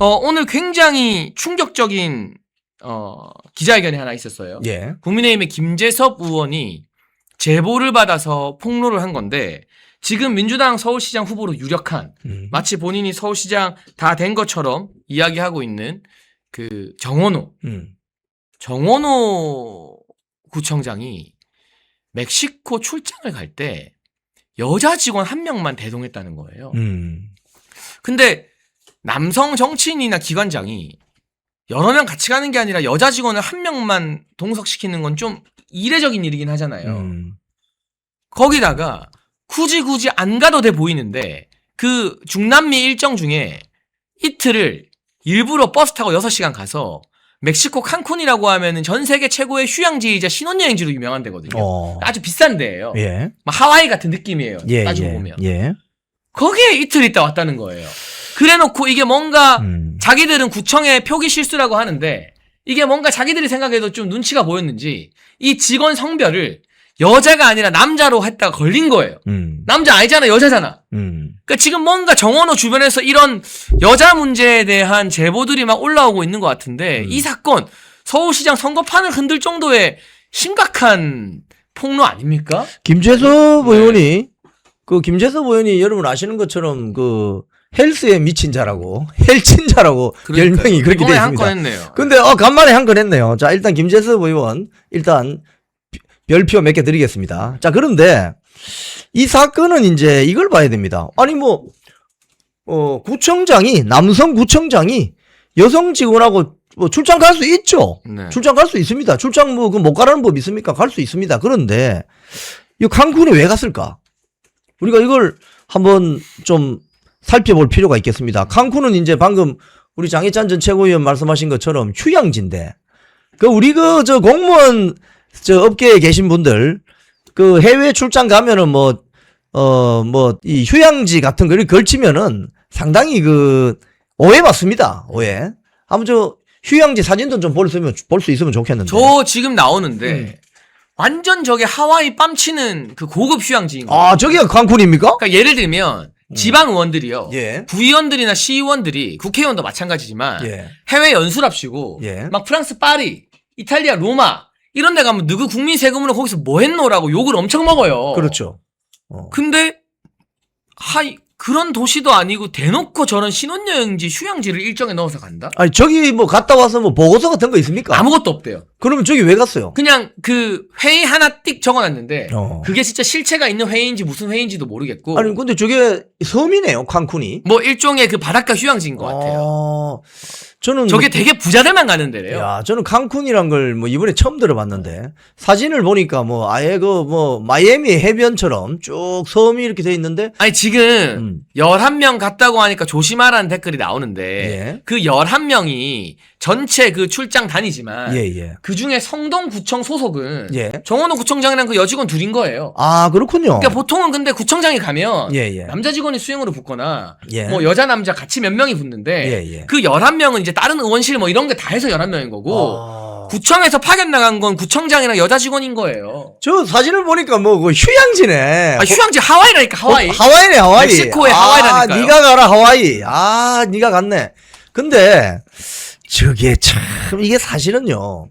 오늘 굉장히 충격적인 기자회견이 하나 있었어요. 예. 국민의힘의 김재섭 의원이 제보를 받아서 폭로를 한 건데 지금 민주당 서울시장 후보로 유력한 마치 본인이 서울시장 다 된 것처럼 이야기하고 있는 그 정원호 구청장이 멕시코 출장을 갈 때 여자 직원 한 명만 대동했다는 거예요. 근데 남성 정치인이나 기관장이 여러 명 같이 가는 게 아니라 여자 직원을 한 명만 동석시키는 건 좀 이례적인 일이긴 하잖아요. 거기다가 굳이 안 가도 돼 보이는데 그 중남미 일정 중에 이틀을 일부러 버스 타고 6시간 가서 멕시코 칸쿤이라고 하면은 전 세계 최고의 휴양지이자 신혼여행지로 유명한 데거든요. 아주 비싼 데예요. 예. 막 하와이 같은 느낌이에요. 예, 따지고 예, 보면. 예. 거기에 이틀 있다 왔다는 거예요. 그래놓고 이게 뭔가 자기들은 구청의 표기 실수라고 하는데 이게 뭔가 자기들이 생각해도 좀 눈치가 보였는지 이 직원 성별을 여자가 아니라 남자로 했다가 걸린 거예요. 남자 아니잖아, 여자잖아. 그러니까 지금 뭔가 정원호 주변에서 이런 여자 문제에 대한 제보들이 막 올라오고 있는 것 같은데 이 사건 서울시장 선거판을 흔들 정도의 심각한 폭로 아닙니까? 김재섭 의원이 김재섭 의원이 여러분 아시는 것처럼 헬스에 미친 자라고 헬친 자라고 별명이 그렇게 되어 있습니다. 한 건 했네요. 근데 간만에 한 건 했네요. 자, 일단 김재섭 의원 일단 별표 몇 개 드리겠습니다. 자, 그런데 이 사건은 이제 이걸 봐야 됩니다. 아니 구청장이 남성 구청장이 여성 직원하고 출장 갈 수 있죠. 네. 출장 갈 수 있습니다. 출장 못 가라는 법 있습니까? 갈 수 있습니다. 그런데 이 칸쿤에 왜 갔을까? 우리가 이걸 한번 좀 살펴볼 필요가 있겠습니다. 칸쿤은 이제 방금 우리 장혜찬 전 최고위원 말씀하신 것처럼 휴양지인데 우리 공무원 업계에 계신 분들 해외 출장 가면은 이 휴양지 같은 거를 걸치면은 상당히 오해받습니다. 오해. 한번 휴양지 사진도 좀 볼 수 있으면 좋겠는데. 저 지금 나오는데 완전 저게 하와이 뺨치는 그 고급 휴양지인 거예요. 저기가 칸쿤입니까? 그러니까 예를 들면 지방 의원들이요. 예. 구의원들이나 시의원들이 국회의원도 마찬가지지만 예. 해외 연수랍시고 예. 막 프랑스 파리, 이탈리아 로마 이런 데 가면 누구 국민 세금으로 거기서 뭐 했노라고 욕을 엄청 먹어요. 그렇죠. 근데 그런 도시도 아니고 대놓고 저런 신혼여행지 휴양지를 일정에 넣어서 간다? 아니 저기 갔다 와서 보고서 같은 거 있습니까? 아무것도 없대요. 그러면 저기 왜 갔어요? 그냥 회의 하나 띡 적어놨는데 그게 진짜 실체가 있는 회의인지 무슨 회의인지도 모르겠고. 아니 근데 저게 섬이네요, 칸쿤이. 일종의 바닷가 휴양지인 것 같아요. 저는 저게 되게 부자들만 가는 데래요. 야, 저는 칸쿤이란 걸 이번에 처음 들어봤는데 사진을 보니까 아예 마이애미 해변처럼 쭉 섬이 이렇게 돼 있는데. 아니 지금 11명 갔다고 하니까 조심하라는 댓글이 나오는데 예. 그 11명이 전체 출장 다니지만 예. 그 중에 성동구청 소속은 예. 정원호 구청장이랑 그 여직원 둘인 거예요. 아, 그렇군요. 그러니까 보통은 근데 구청장이 가면 예. 남자 직원이 수행으로 붙거나 예. 여자 남자 같이 몇 명이 붙는데 예. 그 11명은 이제 다른 의원실 이런 게 다 해서 11명인 거고 구청에서 파견 나간 건 구청장이랑 여자 직원인 거예요. 저 사진을 보니까 휴양지네. 휴양지 하와이라니까 하와이. 하와이네, 하와이. 멕시코의 하와이라니까요. 네가 가라 하와이. 네가 갔네. 근데 저게 참 이게 사실은요.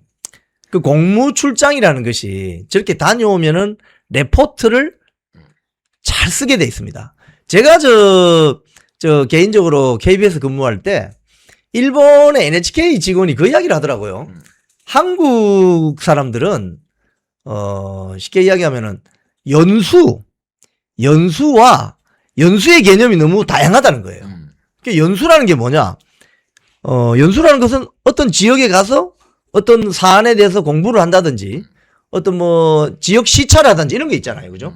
공무 출장이라는 것이 저렇게 다녀오면은 레포트를 잘 쓰게 돼 있습니다. 제가 개인적으로 KBS 근무할 때 일본의 NHK 직원이 그 이야기를 하더라고요. 한국 사람들은 쉽게 이야기하면은 연수의 개념이 너무 다양하다는 거예요. 그러니까 연수라는 게 뭐냐? 연수라는 것은 어떤 지역에 가서 어떤 사안에 대해서 공부를 한다든지 어떤 지역 시찰을 하든지 이런 게 있잖아요. 그죠?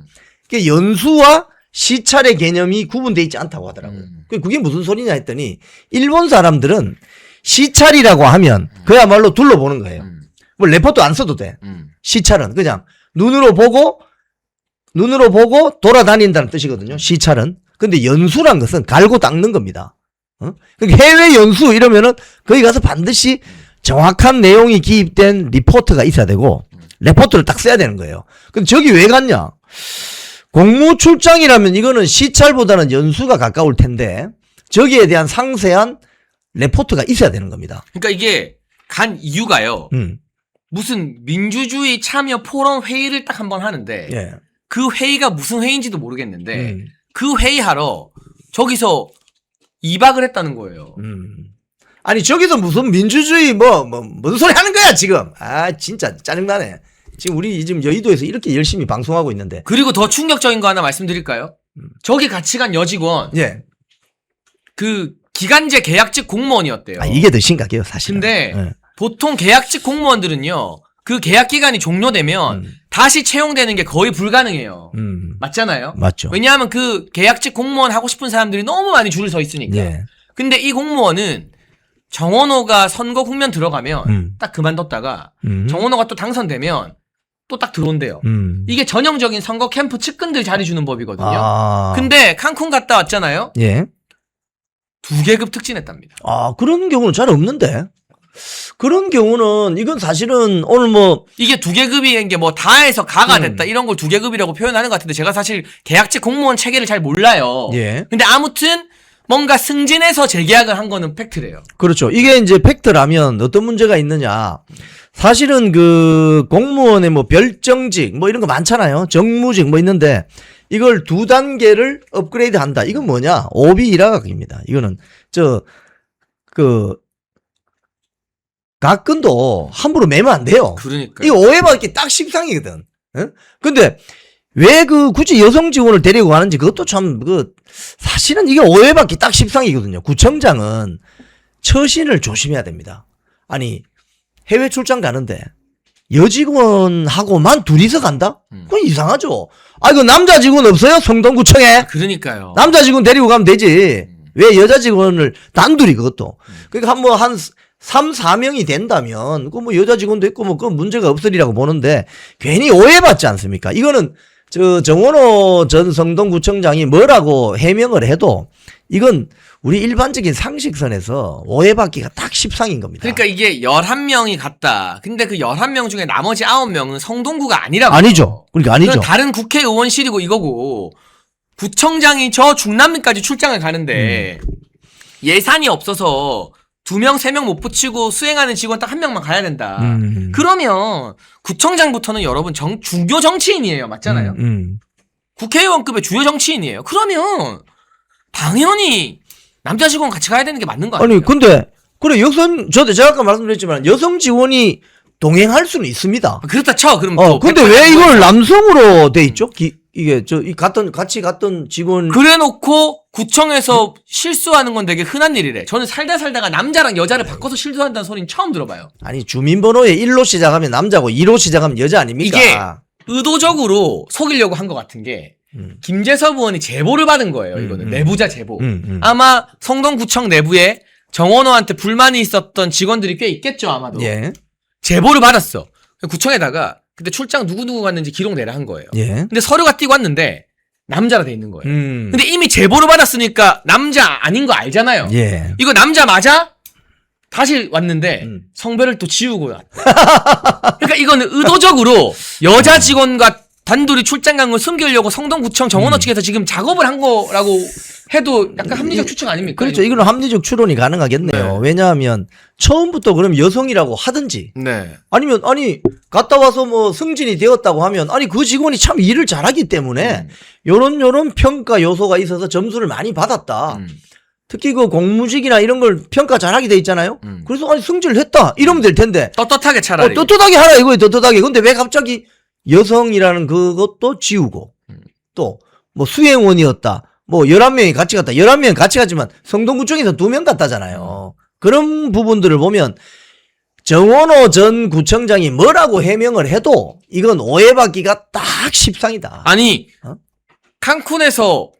그러니까 연수와 시찰의 개념이 구분되어 있지 않다고 하더라고요. 그게 무슨 소리냐 했더니 일본 사람들은 시찰이라고 하면 그야말로 둘러보는 거예요. 레포트 안 써도 돼. 시찰은 그냥 눈으로 보고 돌아다닌다는 뜻이거든요. 시찰은. 근데 연수란 것은 갈고 닦는 겁니다. 그러니까 해외 연수 이러면은 거기 가서 반드시 정확한 내용이 기입된 리포트가 있어야 되고 레포트를 딱 써야 되는 거예요. 근데 저기 왜 갔냐? 공무 출장이라면 이거는 시찰보다는 연수가 가까울 텐데 저기에 대한 상세한 레포트가 있어야 되는 겁니다. 그러니까 이게 간 이유가요. 무슨 민주주의 참여 포럼 회의를 딱 한 번 하는데 예. 그 회의가 무슨 회의인지도 모르겠는데 그 회의하러 저기서 2박을 했다는 거예요. 아니 저기서 무슨 민주주의 뭔 소리 하는 거야 지금. 아 진짜 짜증나네. 지금 우리 지금 여의도에서 이렇게 열심히 방송하고 있는데. 그리고 더 충격적인 거 하나 말씀드릴까요? 저기 같이 간 여직원 예. 그 기간제 계약직 공무원이었대요. 아 이게 더 심각해요 사실은. 근데 예. 보통 계약직 공무원들은요. 그 계약 기간이 종료되면 다시 채용되는 게 거의 불가능해요. 맞잖아요. 맞죠. 왜냐하면 그 계약직 공무원 하고 싶은 사람들이 너무 많이 줄을 서 있으니까. 예. 근데 이 공무원은 정원호가 선거 국면 들어가면 딱 그만뒀다가 정원호가 또 당선되면 또 딱 들어온대요. 이게 전형적인 선거 캠프 측근들 자리 주는 법이거든요. 아. 근데 칸쿤 갔다 왔잖아요. 예. 2계급 특진했답니다. 아 그런 경우는 잘 없는데. 그런 경우는 이건 사실은 오늘 뭐 이게 2계급인 게 뭐 다해서 가가 됐다 이런 걸 2계급이라고 표현하는 것 같은데 제가 사실 계약직 공무원 체계를 잘 몰라요. 예. 근데 아무튼 뭔가 승진해서 재계약을 한 거는 팩트래요. 그렇죠. 이게 이제 팩트라면 어떤 문제가 있느냐. 사실은 그 공무원의 뭐 별정직 뭐 이런 거 많잖아요. 정무직 뭐 있는데 이걸 2단계를 업그레이드 한다. 이건 뭐냐? 오비 일하각입니다. 이거는 가끈도 함부로 매면 안 돼요. 그러니까. 이거 오해받기 딱 십상이거든. 응? 근데 왜 굳이 여성 직원을 데리고 가는지 그것도 참 사실은 이게 오해받기 딱 십상이거든요. 구청장은 처신을 조심해야 됩니다. 아니 해외 출장 가는데 여직원하고만 둘이서 간다? 그건 이상하죠. 아 이거 남자 직원 없어요? 성동구청에? 그러니까요. 남자 직원 데리고 가면 되지. 왜 여자 직원을 단둘이 그것도. 그러니까 한 3, 4명이 된다면 그 뭐 여자 직원도 있고 뭐 그건 문제가 없으리라고 보는데 괜히 오해받지 않습니까? 이거는 정원호 전 성동구청장이 뭐라고 해명을 해도 이건 우리 일반적인 상식선에서 오해받기가 딱 십상인 겁니다. 그러니까 이게 11명이 갔다. 근데 그 11명 중에 나머지 9명은 성동구가 아니라고. 아니죠. 그러니까 아니죠. 다른 국회의원실이고 이거고 구청장이 저 중남미까지 출장을 가는데 예산이 없어서 2명, 3명 못 붙이고 수행하는 직원 딱 1명만 가야 된다. 그러면 구청장부터는 여러분 주요 정치인이에요. 맞잖아요. 국회의원급의 주요 정치인이에요. 그러면 당연히 남자 직원 같이 가야 되는 게 맞는 거 아니에요? 아니 근데 그래 제가 아까 말씀드렸지만 여성 직원이 동행할 수는 있습니다. 그렇다 쳐. 그럼 근데 왜 이걸 남성으로 돼 있죠? 이게 같이 갔던 직원 그래놓고 구청에서 실수하는 건 되게 흔한 일이래. 저는 살다가 남자랑 여자를 바꿔서 실수한다는 소리는 처음 들어봐요. 아니 주민번호에 1로 시작하면 남자고 2로 시작하면 여자 아닙니까? 이게 의도적으로 속이려고 한 것 같은 게 김재섭 의원이 제보를 받은 거예요. 이거는 내부자 제보. 아마 성동구청 내부에 정원호한테 불만이 있었던 직원들이 꽤 있겠죠 아마도. 예. 제보를 받았어. 구청에다가 그때 출장 누구 갔는지 기록 내라 한 거예요. 예. 근데 서류가 띄고 왔는데 남자라 돼 있는 거예요. 근데 이미 제보를 받았으니까 남자 아닌 거 알잖아요. 예. 이거 남자 맞아? 다시 왔는데 성별을 또 지우고 왔다. 그러니까 이거는 의도적으로 여자 직원과 단둘이 출장 간 걸 숨기려고 성동구청 정원호 측에서 지금 작업을 한 거라고 해도 약간 합리적 추측 아닙니까? 그렇죠. 이거는 합리적 추론이 가능하겠네요. 네. 왜냐하면 처음부터 그럼 여성이라고 하든지 네. 아니면 갔다 와서 뭐 승진이 되었다고 하면 그 직원이 참 일을 잘하기 때문에 요런 평가 요소가 있어서 점수를 많이 받았다. 특히 그 공무직이나 이런 걸 평가 잘하게 돼 있잖아요. 그래서 승진을 했다 이러면 될 텐데 떳떳하게 차라리. 떳떳하게 하라 이거예요. 떳떳하게. 근데 왜 갑자기 여성이라는 그것도 지우고 또 뭐 수행원이었다. 뭐 11명이 같이 갔다. 11명이 같이 갔지만 성동구청에서 2명 갔다잖아요. 그런 부분들을 보면 정원호 전 구청장이 뭐라고 해명을 해도 이건 오해받기가 딱 십상이다. 아니 칸쿤에서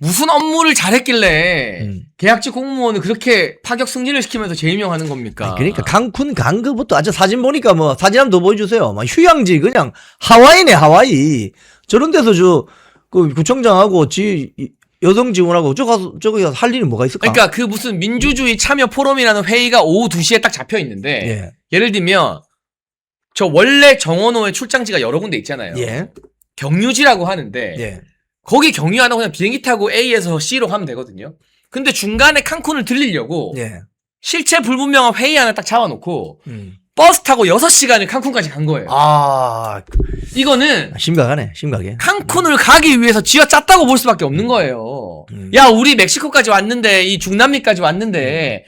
무슨 업무를 잘했길래 계약직 공무원을 그렇게 파격 승진을 시키면서 재임용하는 겁니까? 그러니까 칸쿤 간 거부터 아주 사진 보니까 뭐 사진 한번 더 보여주세요. 막 휴양지 그냥 하와이네 하와이. 저런 데서 그 구청장하고 여성 직원하고 저기 가서 할 일이 뭐가 있을까? 그러니까 그 무슨 민주주의 참여 포럼이라는 회의가 오후 2시에 딱 잡혀 있는데 예. 예를 들면 저 원래 정원호의 출장지가 여러 군데 있잖아요. 예. 경유지라고 하는데 예. 거기 경유하다고 그냥 비행기 타고 A에서 C로 가면 되거든요. 근데 중간에 칸쿤을 들리려고 예. 실체 불분명한 회의 하나 딱 잡아놓고 버스 타고 6시간을 칸쿤까지 간 거예요. 아, 이거는 심각하네, 심각해. 칸쿤을 가기 위해서 쥐어 짰다고 볼 수밖에 없는 거예요. 야, 우리 멕시코까지 왔는데, 이 중남미까지 왔는데,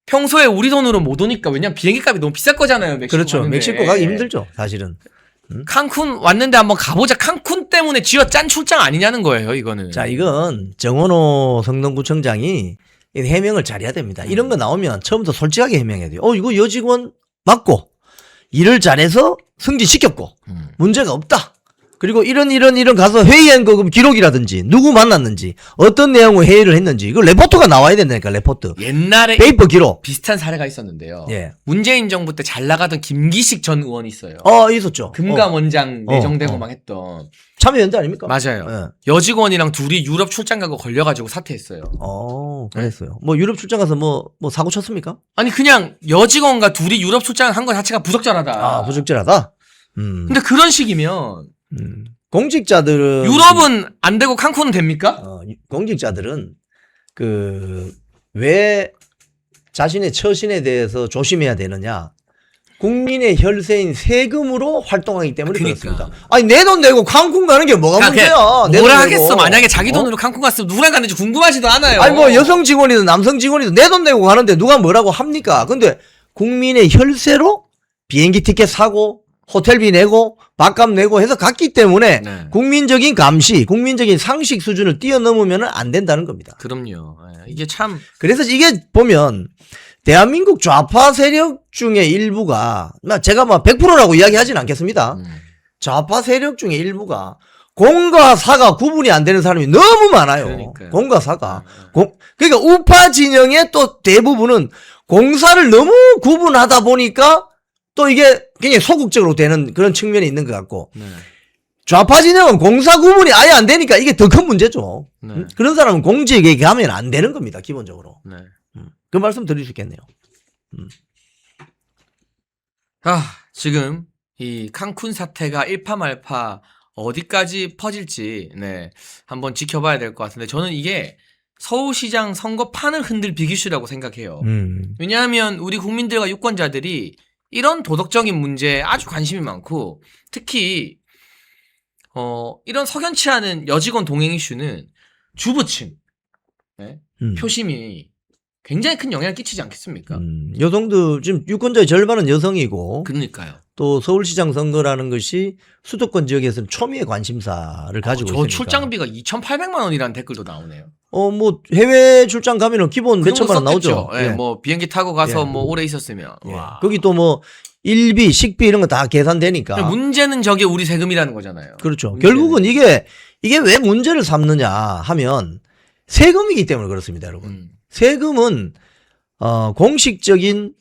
평소에 우리 돈으로 못 오니까, 왜냐면 비행기 값이 너무 비쌀 거잖아요, 멕시코. 그렇죠. 가는데. 멕시코 가기 힘들죠, 사실은. 칸쿤 왔는데 한번 가보자. 칸쿤 때문에 쥐어 짠 출장 아니냐는 거예요, 이거는. 자, 이건 정원호 성동구청장이 해명을 잘해야 됩니다. 이런 거 나오면 처음부터 솔직하게 해명해야 돼요. 이거 여직원 맞고, 일을 잘해서 승진시켰고, 문제가 없다. 그리고 이런 가서 회의한 거 기록이라든지, 누구 만났는지, 어떤 내용을 회의를 했는지, 이거 레포트가 나와야 된다니까, 레포트. 옛날에 페이퍼 기록. 비슷한 사례가 있었는데요. 예. 문재인 정부 때 잘 나가던 김기식 전 의원이 있어요. 있었죠. 금감원장 내정되고 막 했던. 참여연대 아닙니까? 맞아요. 예. 여직원이랑 둘이 유럽 출장 가고 걸려가지고 사퇴했어요. 그랬어요. 뭐 유럽 출장 가서 뭐 사고 쳤습니까? 아니 그냥 여직원과 둘이 유럽 출장을 한 것 자체가 부적절하다. 부적절하다. 근데 그런 식이면 공직자들은 유럽은 안 되고 칸쿤은 됩니까? 공직자들은 왜 자신의 처신에 대해서 조심해야 되느냐? 국민의 혈세인 세금으로 활동하기 때문에 그러니까. 그렇습니다. 아니 내 돈 내고 칸쿤 가는 게 뭐가 문제야? 내 뭐라 돈 하겠어. 내고. 만약에 자기 돈으로 칸쿤 갔으면 누구랑 갔는지 궁금하지도 않아요. 아니 뭐 여성 직원이든 남성 직원이든 내 돈 내고 가는데 누가 뭐라고 합니까? 근데 국민의 혈세로 비행기 티켓 사고 호텔비 내고 밥값 내고 해서 갔기 때문에 네. 국민적인 감시, 국민적인 상식 수준을 뛰어넘으면 안 된다는 겁니다. 그럼요. 이게 참 그래서 이게 보면 대한민국 좌파 세력 중에 일부가 제가 100%라고 이야기하진 않겠습니다. 좌파 세력 중에 일부가 공과 사가 구분이 안 되는 사람이 너무 많아요. 그러니까요. 공과 사가. 그러니까 우파 진영의 또 대부분은 공사를 너무 구분하다 보니까 또 이게 굉장히 소극적으로 되는 그런 측면이 있는 것 같고 네. 좌파 진영은 공사 구분이 아예 안 되니까 이게 더 큰 문제죠. 네. 그런 사람은 공직에 가면 안 되는 겁니다. 기본적으로. 네. 그 말씀 드릴 수 있겠네요. 지금 이 칸쿤 사태가 일파말파 어디까지 퍼질지 한번 지켜봐야 될 것 같은데 저는 이게 서울시장 선거판을 흔들 빅이슈라고 생각해요. 왜냐하면 우리 국민들과 유권자들이 이런 도덕적인 문제에 아주 관심이 많고 특히 이런 석연치 않은 여직원 동행 이슈는 주부층 표심이 굉장히 큰 영향을 끼치지 않겠습니까? 여성도 지금 유권자의 절반은 여성이고 그러니까요. 또 서울시장 선거라는 것이 수도권 지역에서는 초미의 관심사를 가지고 저 있으니까. 출장비가 2,800만 원이라는 댓글도 나오네요. 뭐 해외 출장 가면은 기본 그 몇천만 원 나오죠. 썼겠죠. 예, 뭐 비행기 타고 가서 예. 뭐 오래 있었으면. 예. 와. 거기 또 뭐 일비, 식비 이런 거 다 계산되니까. 문제는 저게 우리 세금이라는 거잖아요. 그렇죠. 문제는. 결국은 이게 왜 문제를 삼느냐 하면 세금이기 때문에 그렇습니다, 여러분. 세금은 공식적인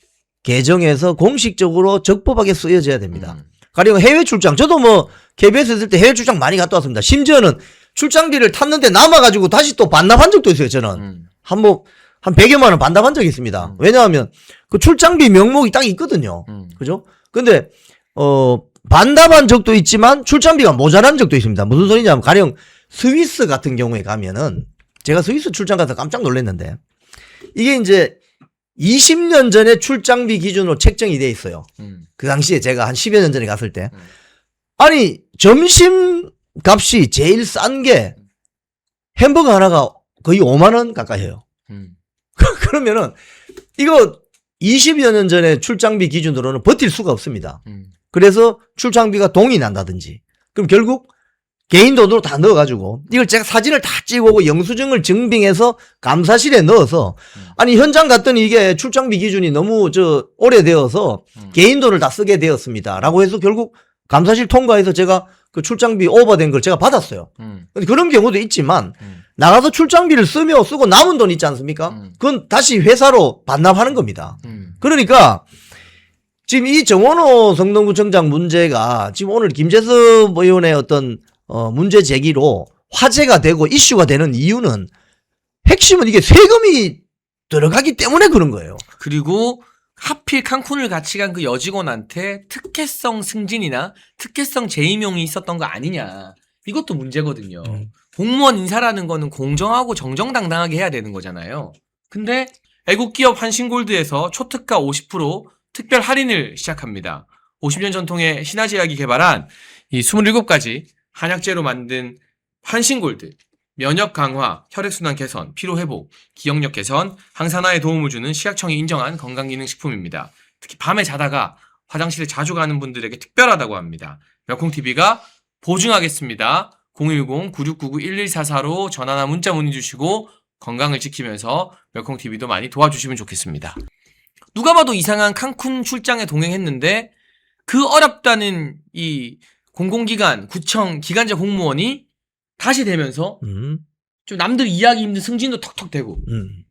계정에서 공식적으로 적법하게 쓰여져야 됩니다. 가령 해외 출장, 저도 뭐 KBS 있을 때 해외 출장 많이 갔다 왔습니다. 심지어는 출장비를 탔는데 남아가지고 다시 또 반납한 적도 있어요. 저는 한 100여만 원 반납한 적이 있습니다. 왜냐하면 그 출장비 명목이 딱 있거든요. 그죠? 근데 반납한 적도 있지만 출장비가 모자란 적도 있습니다. 무슨 소리냐면 가령 스위스 같은 경우에 가면은 제가 스위스 출장 가서 깜짝 놀랐는데 이게 이제 20년 전에 출장비 기준으로 책정이 돼 있어요. 그 당시에 제가 한 10여 년 전에 갔을 때. 아니, 점심 값이 제일 싼 게 햄버거 하나가 거의 5만 원 가까이 해요. 그러면은 이거 20여 년 전에 출장비 기준으로는 버틸 수가 없습니다. 그래서 출장비가 동이 난다든지. 그럼 결국 개인 돈으로 다 넣어가지고 이걸 제가 사진을 다 찍어오고 영수증을 증빙해서 감사실에 넣어서 아니 현장 갔더니 이게 출장비 기준이 너무 오래되어서 개인 돈을 다 쓰게 되었습니다. 라고 해서 결국 감사실 통과해서 제가 그 출장비 오버된 걸 제가 받았어요. 그런 경우도 있지만 나가서 출장비를 쓰고 남은 돈 있지 않습니까? 그건 다시 회사로 반납하는 겁니다. 그러니까 지금 이 정원호 성동구청장 문제가 지금 오늘 김재섭 의원의 어떤 문제 제기로 화제가 되고 이슈가 되는 이유는 핵심은 이게 세금이 들어가기 때문에 그런 거예요. 그리고 하필 칸쿤을 같이 간 그 여직원한테 특혜성 승진이나 특혜성 재임용이 있었던 거 아니냐. 이것도 문제거든요. 공무원 인사라는 거는 공정하고 정정당당하게 해야 되는 거잖아요. 근데 애국기업 한신골드에서 초특가 50% 특별 할인을 시작합니다. 50년 전통의 신화제약이 개발한 이 27가지 한약재로 만든 한신골드, 면역 강화, 혈액순환 개선, 피로 회복, 기억력 개선, 항산화에 도움을 주는 식약청이 인정한 건강기능식품입니다. 특히 밤에 자다가 화장실에 자주 가는 분들에게 특별하다고 합니다. 멸콩TV가 보증하겠습니다. 010-9699-1144로 전화나 문자 문의 주시고 건강을 지키면서 멸콩TV도 많이 도와주시면 좋겠습니다. 누가 봐도 이상한 칸쿤 출장에 동행했는데 그 어렵다는 이 공공기관, 구청, 기관자 공무원이 다시 되면서 좀 남들 이해하기 힘든 승진도 턱턱 되고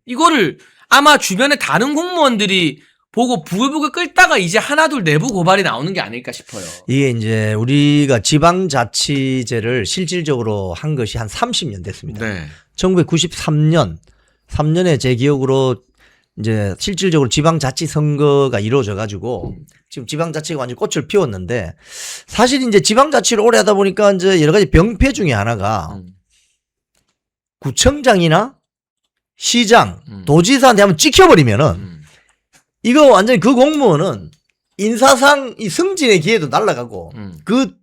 이거를 아마 주변에 다른 공무원들이 보고 부글부글 끓다가 이제 하나둘 내부 고발이 나오는 게 아닐까 싶어요. 이게 이제 우리가 지방자치제를 실질적으로 한 것이 한 30년 됐습니다. 네. 1993년에 제 기억으로 이제 실질적으로 지방자치 선거가 이루어져 가지고 지금 지방자치가 완전 꽃을 피웠는데 사실 이제 지방자치를 오래 하다 보니까 이제 여러 가지 병폐 중에 하나가 구청장이나 시장, 도지사한테 한번 찍혀버리면은 이거 완전히 그 공무원은 인사상 이 승진의 기회도 날아가고 그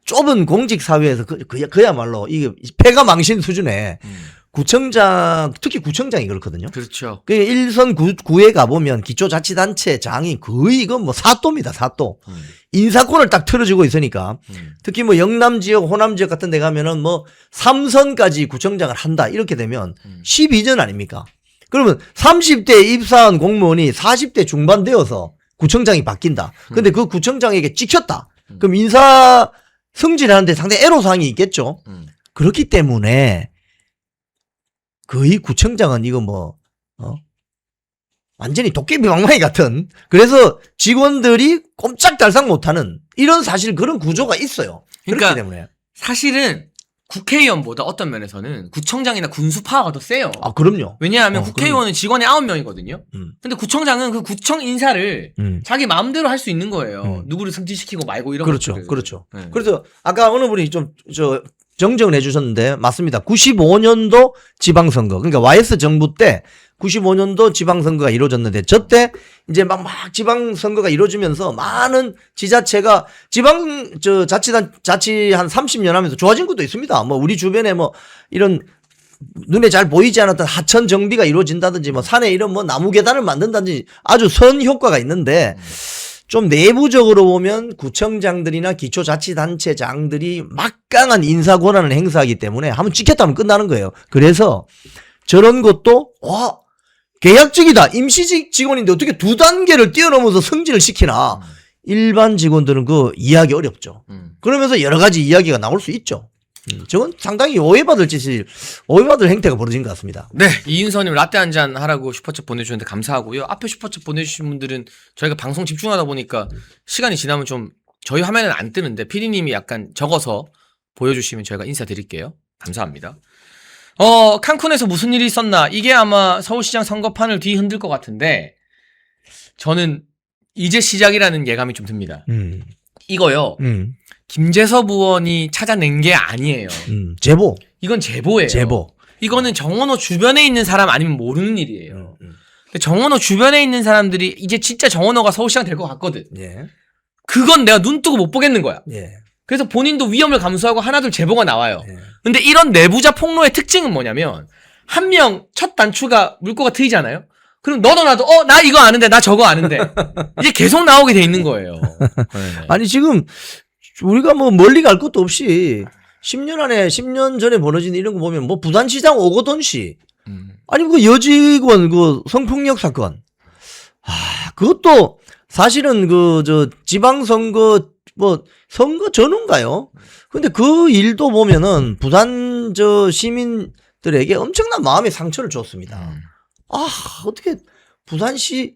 좁은 공직 사회에서 그야말로 이게 폐가 망신 수준의 구청장, 특히 구청장이 그렇거든요. 그렇죠. 그 일선 구에 가보면 기초자치단체장이 거의 이건 뭐 사또입니다, 사또. 인사권을 딱 틀어주고 있으니까. 특히 뭐 영남 지역, 호남 지역 같은 데 가면은 뭐 3선까지 구청장을 한다. 이렇게 되면 12년 아닙니까? 그러면 30대 입사한 공무원이 40대 중반 되어서 구청장이 바뀐다. 근데 그 구청장에게 찍혔다. 그럼 인사 승진하는데 상당히 애로사항이 있겠죠. 그렇기 때문에 거의 구청장은 이거 뭐, 완전히 도깨비 방망이 같은, 그래서 직원들이 꼼짝달싹 못하는 이런 사실 그런 구조가 있어요. 그러니까 그렇기 때문에. 사실은 국회의원보다 어떤 면에서는 구청장이나 군수 파워가 더 세요. 아, 그럼요. 왜냐하면 국회의원은 직원이 9명이거든요. 음. 근데 구청장은 그 구청 인사를 자기 마음대로 할 수 있는 거예요. 음. 누구를 승진시키고 말고 이런 그렇죠. 것들을. 그렇죠. 네. 그래서 아까 어느 분이 좀, 정정을 해주셨는데, 맞습니다. 95년도 지방선거. 그러니까 YS 정부 때 95년도 지방선거가 이루어졌는데, 저때 이제 막 지방선거가 이루어지면서 많은 지자체가 자치 한 30년 하면서 좋아진 것도 있습니다. 뭐 우리 주변에 뭐 이런 눈에 잘 보이지 않았던 하천 정비가 이루어진다든지 뭐 산에 이런 뭐 나무 계단을 만든다든지 아주 선 효과가 있는데, 좀 내부적으로 보면 구청장들이나 기초자치단체장들이 막강한 인사 권한을 행사하기 때문에 한번 찍혔다면 끝나는 거예요. 그래서 저런 것도 계약직이다. 임시직 직원인데 어떻게 두 단계를 뛰어넘어서 승진을 시키나. 일반 직원들은 그 이해하기 어렵죠. 그러면서 여러 가지 이야기가 나올 수 있죠. 저건 상당히 오해받을 행태가 벌어진 것 같습니다. 네, 이인서님 라떼 한 잔 하라고 슈퍼챗 보내주셨는데 감사하고요. 앞에 슈퍼챗 보내주신 분들은 저희가 방송 집중하다 보니까 시간이 지나면 좀 저희 화면은 안 뜨는데 PD님이 약간 적어서 보여주시면 저희가 인사드릴게요. 감사합니다. 칸쿤에서 무슨 일이 있었나? 이게 아마 서울시장 선거판을 뒤흔들 것 같은데 저는 이제 시작이라는 예감이 좀 듭니다. 이거요. 김재섭 의원이 찾아낸 게 아니에요. 제보. 이건 제보예요. 제보. 이거는 정원호 주변에 있는 사람 아니면 모르는 일이에요. 근데 정원호 주변에 있는 사람들이 이제 진짜 정원호가 서울시장 될 것 같거든. 예. 그건 내가 눈 뜨고 못 보겠는 거야. 예. 그래서 본인도 위험을 감수하고 하나둘 제보가 나와요. 예. 근데 이런 내부자 폭로의 특징은 뭐냐면 한 명 첫 단추가 물꼬가 트이잖아요. 그럼 너도 나도 나 이거 아는데 나 저거 아는데 이제 계속 나오게 돼 있는 거예요. 네. 아니 지금 우리가 뭐 멀리 갈 것도 없이 10년 전에 벌어진 이런 거 보면 뭐 부산시장 오거돈 씨 아니 그 여직원 그 성폭력 사건 그것도 사실은 지방선거 뭐 선거 전후인가요? 근데 그 일도 보면은 부산 시민들에게 엄청난 마음의 상처를 줬습니다. 어떻게 부산시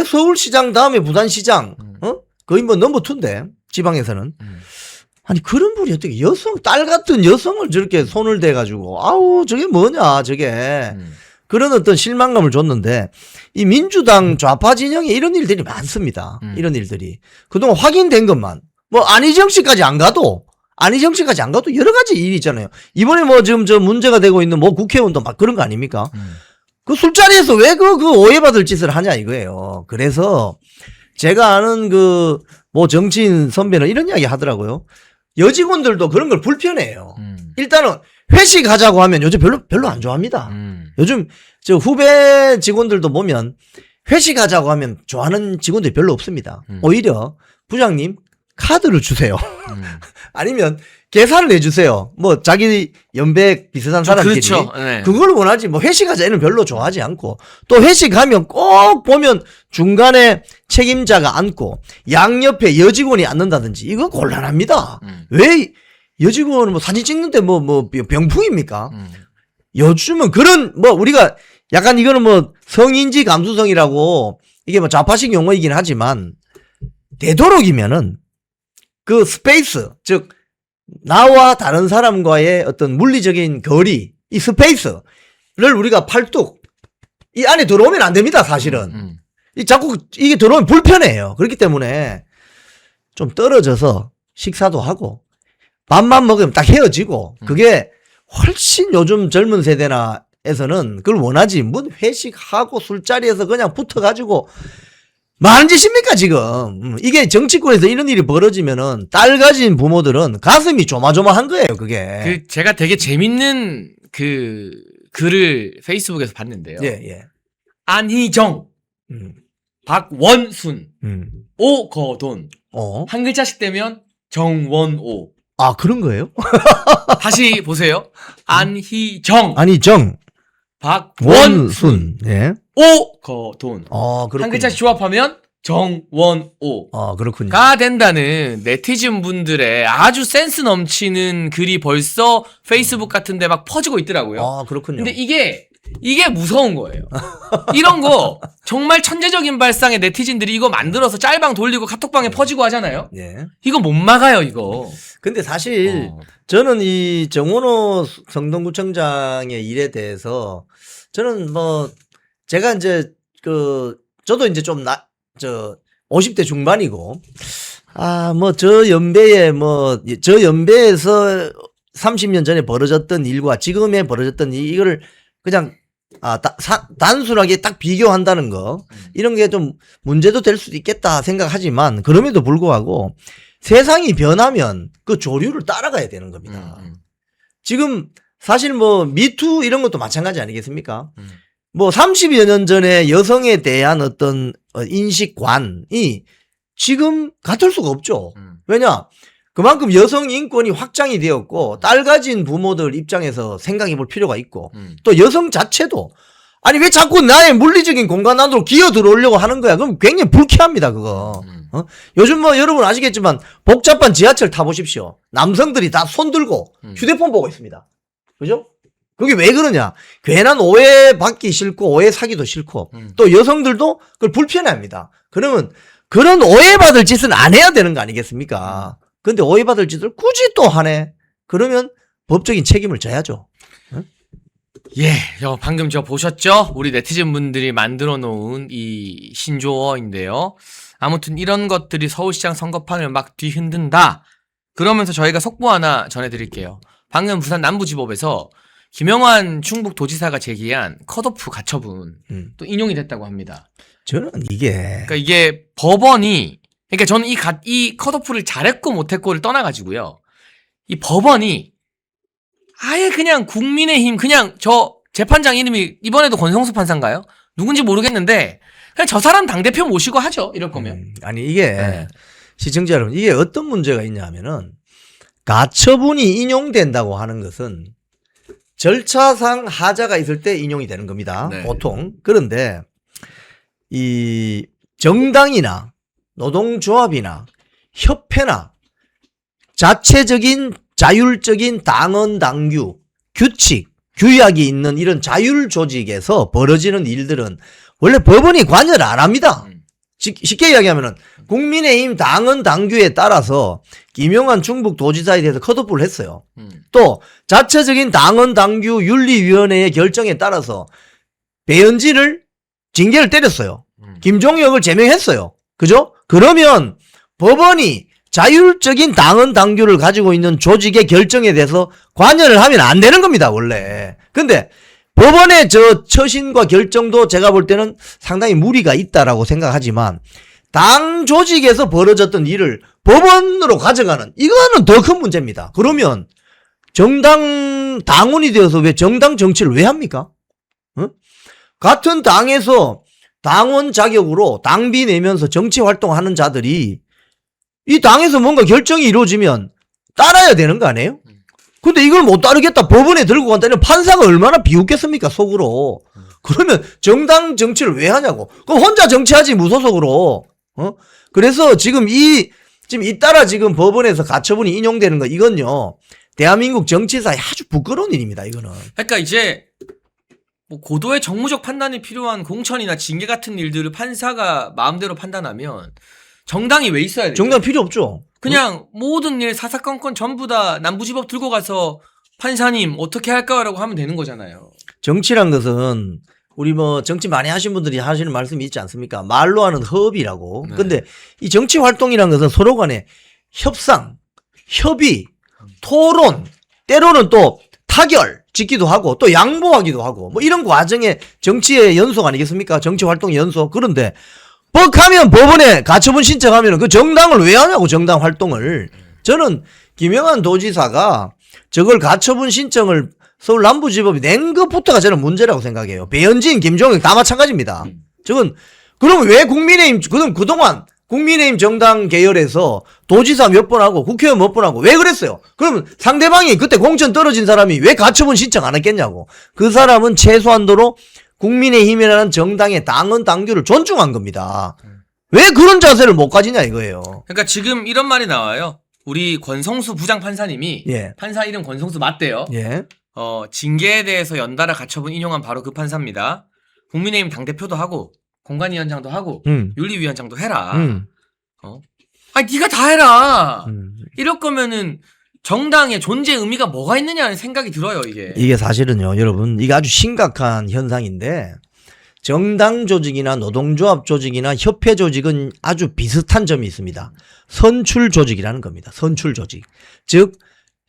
서울시장 다음에 부산시장 거의 뭐 넘버 2인데 지방에서는 아니 그런 분이 어떻게 딸 같은 여성을 저렇게 손을 대가지고 저게 뭐냐 저게 그런 어떤 실망감을 줬는데 이 민주당 좌파 진영에 이런 일들이 많습니다. 이런 일들이 그동안 확인된 것만 뭐 안희정 씨까지 안 가도 여러 가지 일이 있잖아요. 이번에 뭐 지금 문제가 되고 있는 뭐 국회의원도 막 그런 거 아닙니까? 그 술자리에서 왜 그 오해받을 짓을 하냐 이거예요. 그래서 제가 아는 뭐 정치인 선배는 이런 이야기 하더라고요. 여직원들도 그런 걸 불편해해요. 일단은 회식하자고 하면 요즘 별로 안 좋아합니다. 요즘 저 후배 직원들도 보면 회식하자고 하면 좋아하는 직원들이 별로 없습니다. 오히려 부장님 카드를 주세요. 아니면 계산을 해주세요. 뭐 자기 연배 비슷한 사람들이 그렇죠. 네. 그걸 원하지. 뭐 회식하자는 별로 좋아하지 않고 또 회식하면 꼭 보면 중간에 책임자가 앉고 양옆에 여직원이 앉는다든지 이거 곤란합니다. 왜 여직원은 뭐 사진 찍는데 뭐 병풍입니까? 요즘은 그런 뭐 우리가 약간 이거는 뭐 성인지 감수성이라고 이게 뭐 좌파식 용어이긴 하지만 되도록이면은 그 스페이스 즉 나와 다른 사람과의 어떤 물리적인 거리 이 스페이스를 우리가 팔뚝 이 안에 들어오면 안 됩니다. 사실은 이 자꾸 이게 들어오면 불편해요. 그렇기 때문에 좀 떨어져서 식사도 하고 밥만 먹으면 딱 헤어지고 그게 훨씬 요즘 젊은 세대나에서는 그걸 원하지. 뭔 회식하고 술자리에서 그냥 붙어가지고 많은 짓입니까 지금. 이게 정치권에서 이런 일이 벌어지면은 딸 가진 부모들은 가슴이 조마조마한 거예요 그게. 제가 되게 재밌는 그 글을 페이스북에서 봤는데요. 예. 안희정, 박원순, 오거돈 한 글자씩 떼면 정원오. 아 그런 거예요? 다시 보세요. 안희정, 아니정, 박원순, 예. 오거돈. 그렇군요. 한 글자씩 조합하면 정원오. 그렇군요. 가 된다는 네티즌 분들의 아주 센스 넘치는 글이 벌써 페이스북 같은 데 막 퍼지고 있더라고요. 그렇군요. 근데 이게 무서운 거예요. 이런 거 정말 천재적인 발상의 네티즌들이 이거 만들어서 짤방 돌리고 카톡방에 퍼지고 하잖아요. 예. 이거 못 막아요, 이거. 근데 사실 저는 이 정원호 성동구청장의 일에 대해서 저는 뭐 제가 이제 저도 이제 좀 50대 중반이고 뭐 저 연배에서 30년 전에 벌어졌던 일과 지금에 벌어졌던 이거를 그냥 단순하게 딱 비교한다는 거 이런 게 좀 문제도 될 수도 있겠다 생각하지만 그럼에도 불구하고 세상이 변하면 그 조류를 따라가야 되는 겁니다. 지금 사실 뭐 미투 이런 것도 마찬가지 아니겠습니까? 뭐 30여 년 전에 여성에 대한 어떤 인식관이 지금 같을 수가 없죠. 왜냐? 그만큼 여성 인권이 확장이 되었고 딸 가진 부모들 입장에서 생각해 볼 필요가 있고 또 여성 자체도 아니 왜 자꾸 나의 물리적인 공간 안으로 기어 들어오려고 하는 거야. 그럼 굉장히 불쾌합니다 그거. 요즘 뭐 여러분 아시겠지만 복잡한 지하철 타보십시오. 남성들이 다 손 들고 휴대폰 보고 있습니다. 그죠? 그게 왜 그러냐? 괜한 오해 받기 싫고 오해 사기도 싫고 또 여성들도 그걸 불편해합니다. 그러면 그런 오해받을 짓은 안 해야 되는 거 아니겠습니까? 근데 오해받을 짓을 굳이 또 하네. 그러면 법적인 책임을 져야죠. 응? 예, 방금 보셨죠? 우리 네티즌 분들이 만들어 놓은 이 신조어인데요. 아무튼 이런 것들이 서울시장 선거판을 막 뒤흔든다. 그러면서 저희가 속보 하나 전해드릴게요. 방금 부산 남부지법에서 김영환 충북도지사가 제기한 컷오프 가처분 또 인용이 됐다고 합니다. 저는 그러니까 이게 법원이 그러니까 저는 이 컷오프를 잘했고 못했고를 떠나가지고요. 이 법원이 아예 그냥 국민의힘 그냥 저 재판장 이름이 이번에도 권성수 판사인가요? 누군지 모르겠는데 그냥 저 사람 당대표 모시고 하죠. 이럴 거면. 아니 이게 시청자 여러분 이게 어떤 문제가 있냐 하면은 가처분이 인용된다고 하는 것은 절차상 하자가 있을 때 인용이 되는 겁니다. 네. 보통. 그런데 이 정당이나 노동조합이나 협회나 자체적인 자율적인 당원 당규 규칙 규약이 있는 이런 자율 조직에서 벌어지는 일들은 원래 법원이 관여를 안 합니다. 쉽게 이야기하면은 국민의힘 당원 당규에 따라서 김영환 충북도지사에 대해서 컷오프를 했어요. 또 자체적인 당원 당규 윤리위원회의 결정에 따라서 배현진을 징계를 때렸어요. 김종혁을 제명했어요. 그죠? 그러면 법원이 자율적인 당원 당규를 가지고 있는 조직의 결정에 대해서 관여를 하면 안 되는 겁니다, 원래. 근데 법원의 저 처신과 결정도 제가 볼 때는 상당히 무리가 있다라고 생각하지만 당 조직에서 벌어졌던 일을 법원으로 가져가는 이거는 더 큰 문제입니다. 그러면 정당 당원이 되어서 왜 정당 정치를 왜 합니까? 어? 같은 당에서 당원 자격으로 당비 내면서 정치 활동하는 자들이 이 당에서 뭔가 결정이 이루어지면 따라야 되는 거 아니에요? 근데 이걸 못 따르겠다 법원에 들고 간다 이런 판사가 얼마나 비웃겠습니까 속으로. 그러면 정당 정치를 왜 하냐고. 그럼 혼자 정치하지 무소속으로. 그래서 지금 잇따라 지금 법원에서 가처분이 인용되는 거 이건요 대한민국 정치사에 아주 부끄러운 일입니다. 이거는. 그러니까 이제 뭐 고도의 정무적 판단이 필요한 공천이나 징계 같은 일들을 판사가 마음대로 판단하면 정당이 왜 있어야 돼요? 정당 필요 없죠. 그냥 모든 일 사사건건 전부 다 남부지법 들고 가서 판사님 어떻게 할까라고 하면 되는 거잖아요. 정치란 것은 우리 뭐 정치 많이 하신 분들이 하시는 말씀이 있지 않습니까? 말로 하는 허업이라고. 네. 근데 이 정치 활동이란 것은 서로 간에 협상, 협의, 토론, 때로는 또 타결 짓기도 하고 또 양보하기도 하고 뭐 이런 과정의 정치의 연속 아니겠습니까? 정치 활동의 연속. 그런데 뻑하면 법원에 가처분 신청하면 그 정당을 왜 하냐고 정당 활동을. 저는 김영한 도지사가 저걸 가처분 신청을 서울 남부지법이 낸 것부터가 저는 문제라고 생각해요. 배현진, 김종혁 다 마찬가지입니다. 저건 그럼 왜 국민의힘 그동안 국민의힘 정당 계열에서 도지사 몇 번 하고 국회의원 몇 번 하고 왜 그랬어요? 그러면 상대방이 그때 공천 떨어진 사람이 왜 가처분 신청 안 했겠냐고. 그 사람은 최소한도로 국민의힘이라는 정당의 당원 당규를 존중한 겁니다. 왜 그런 자세를 못 가지냐 이거예요. 그러니까 지금 이런 말이 나와요. 우리 권성수 부장 판사님이 예. 판사 이름 권성수 맞대요. 예. 징계에 대해서 연달아 가처분 인용한 바로 그 판사입니다. 국민의힘 당대표도 하고 공관위원장도 하고 윤리위원장도 해라. 아니 네가 다 해라. 이럴 거면은 정당의 존재 의미가 뭐가 있느냐는 생각이 들어요. 이게 사실은요 여러분 이게 아주 심각한 현상인데 정당 조직이나 노동조합 조직이나 협회 조직은 아주 비슷한 점이 있습니다. 선출 조직이라는 겁니다. 선출 조직. 즉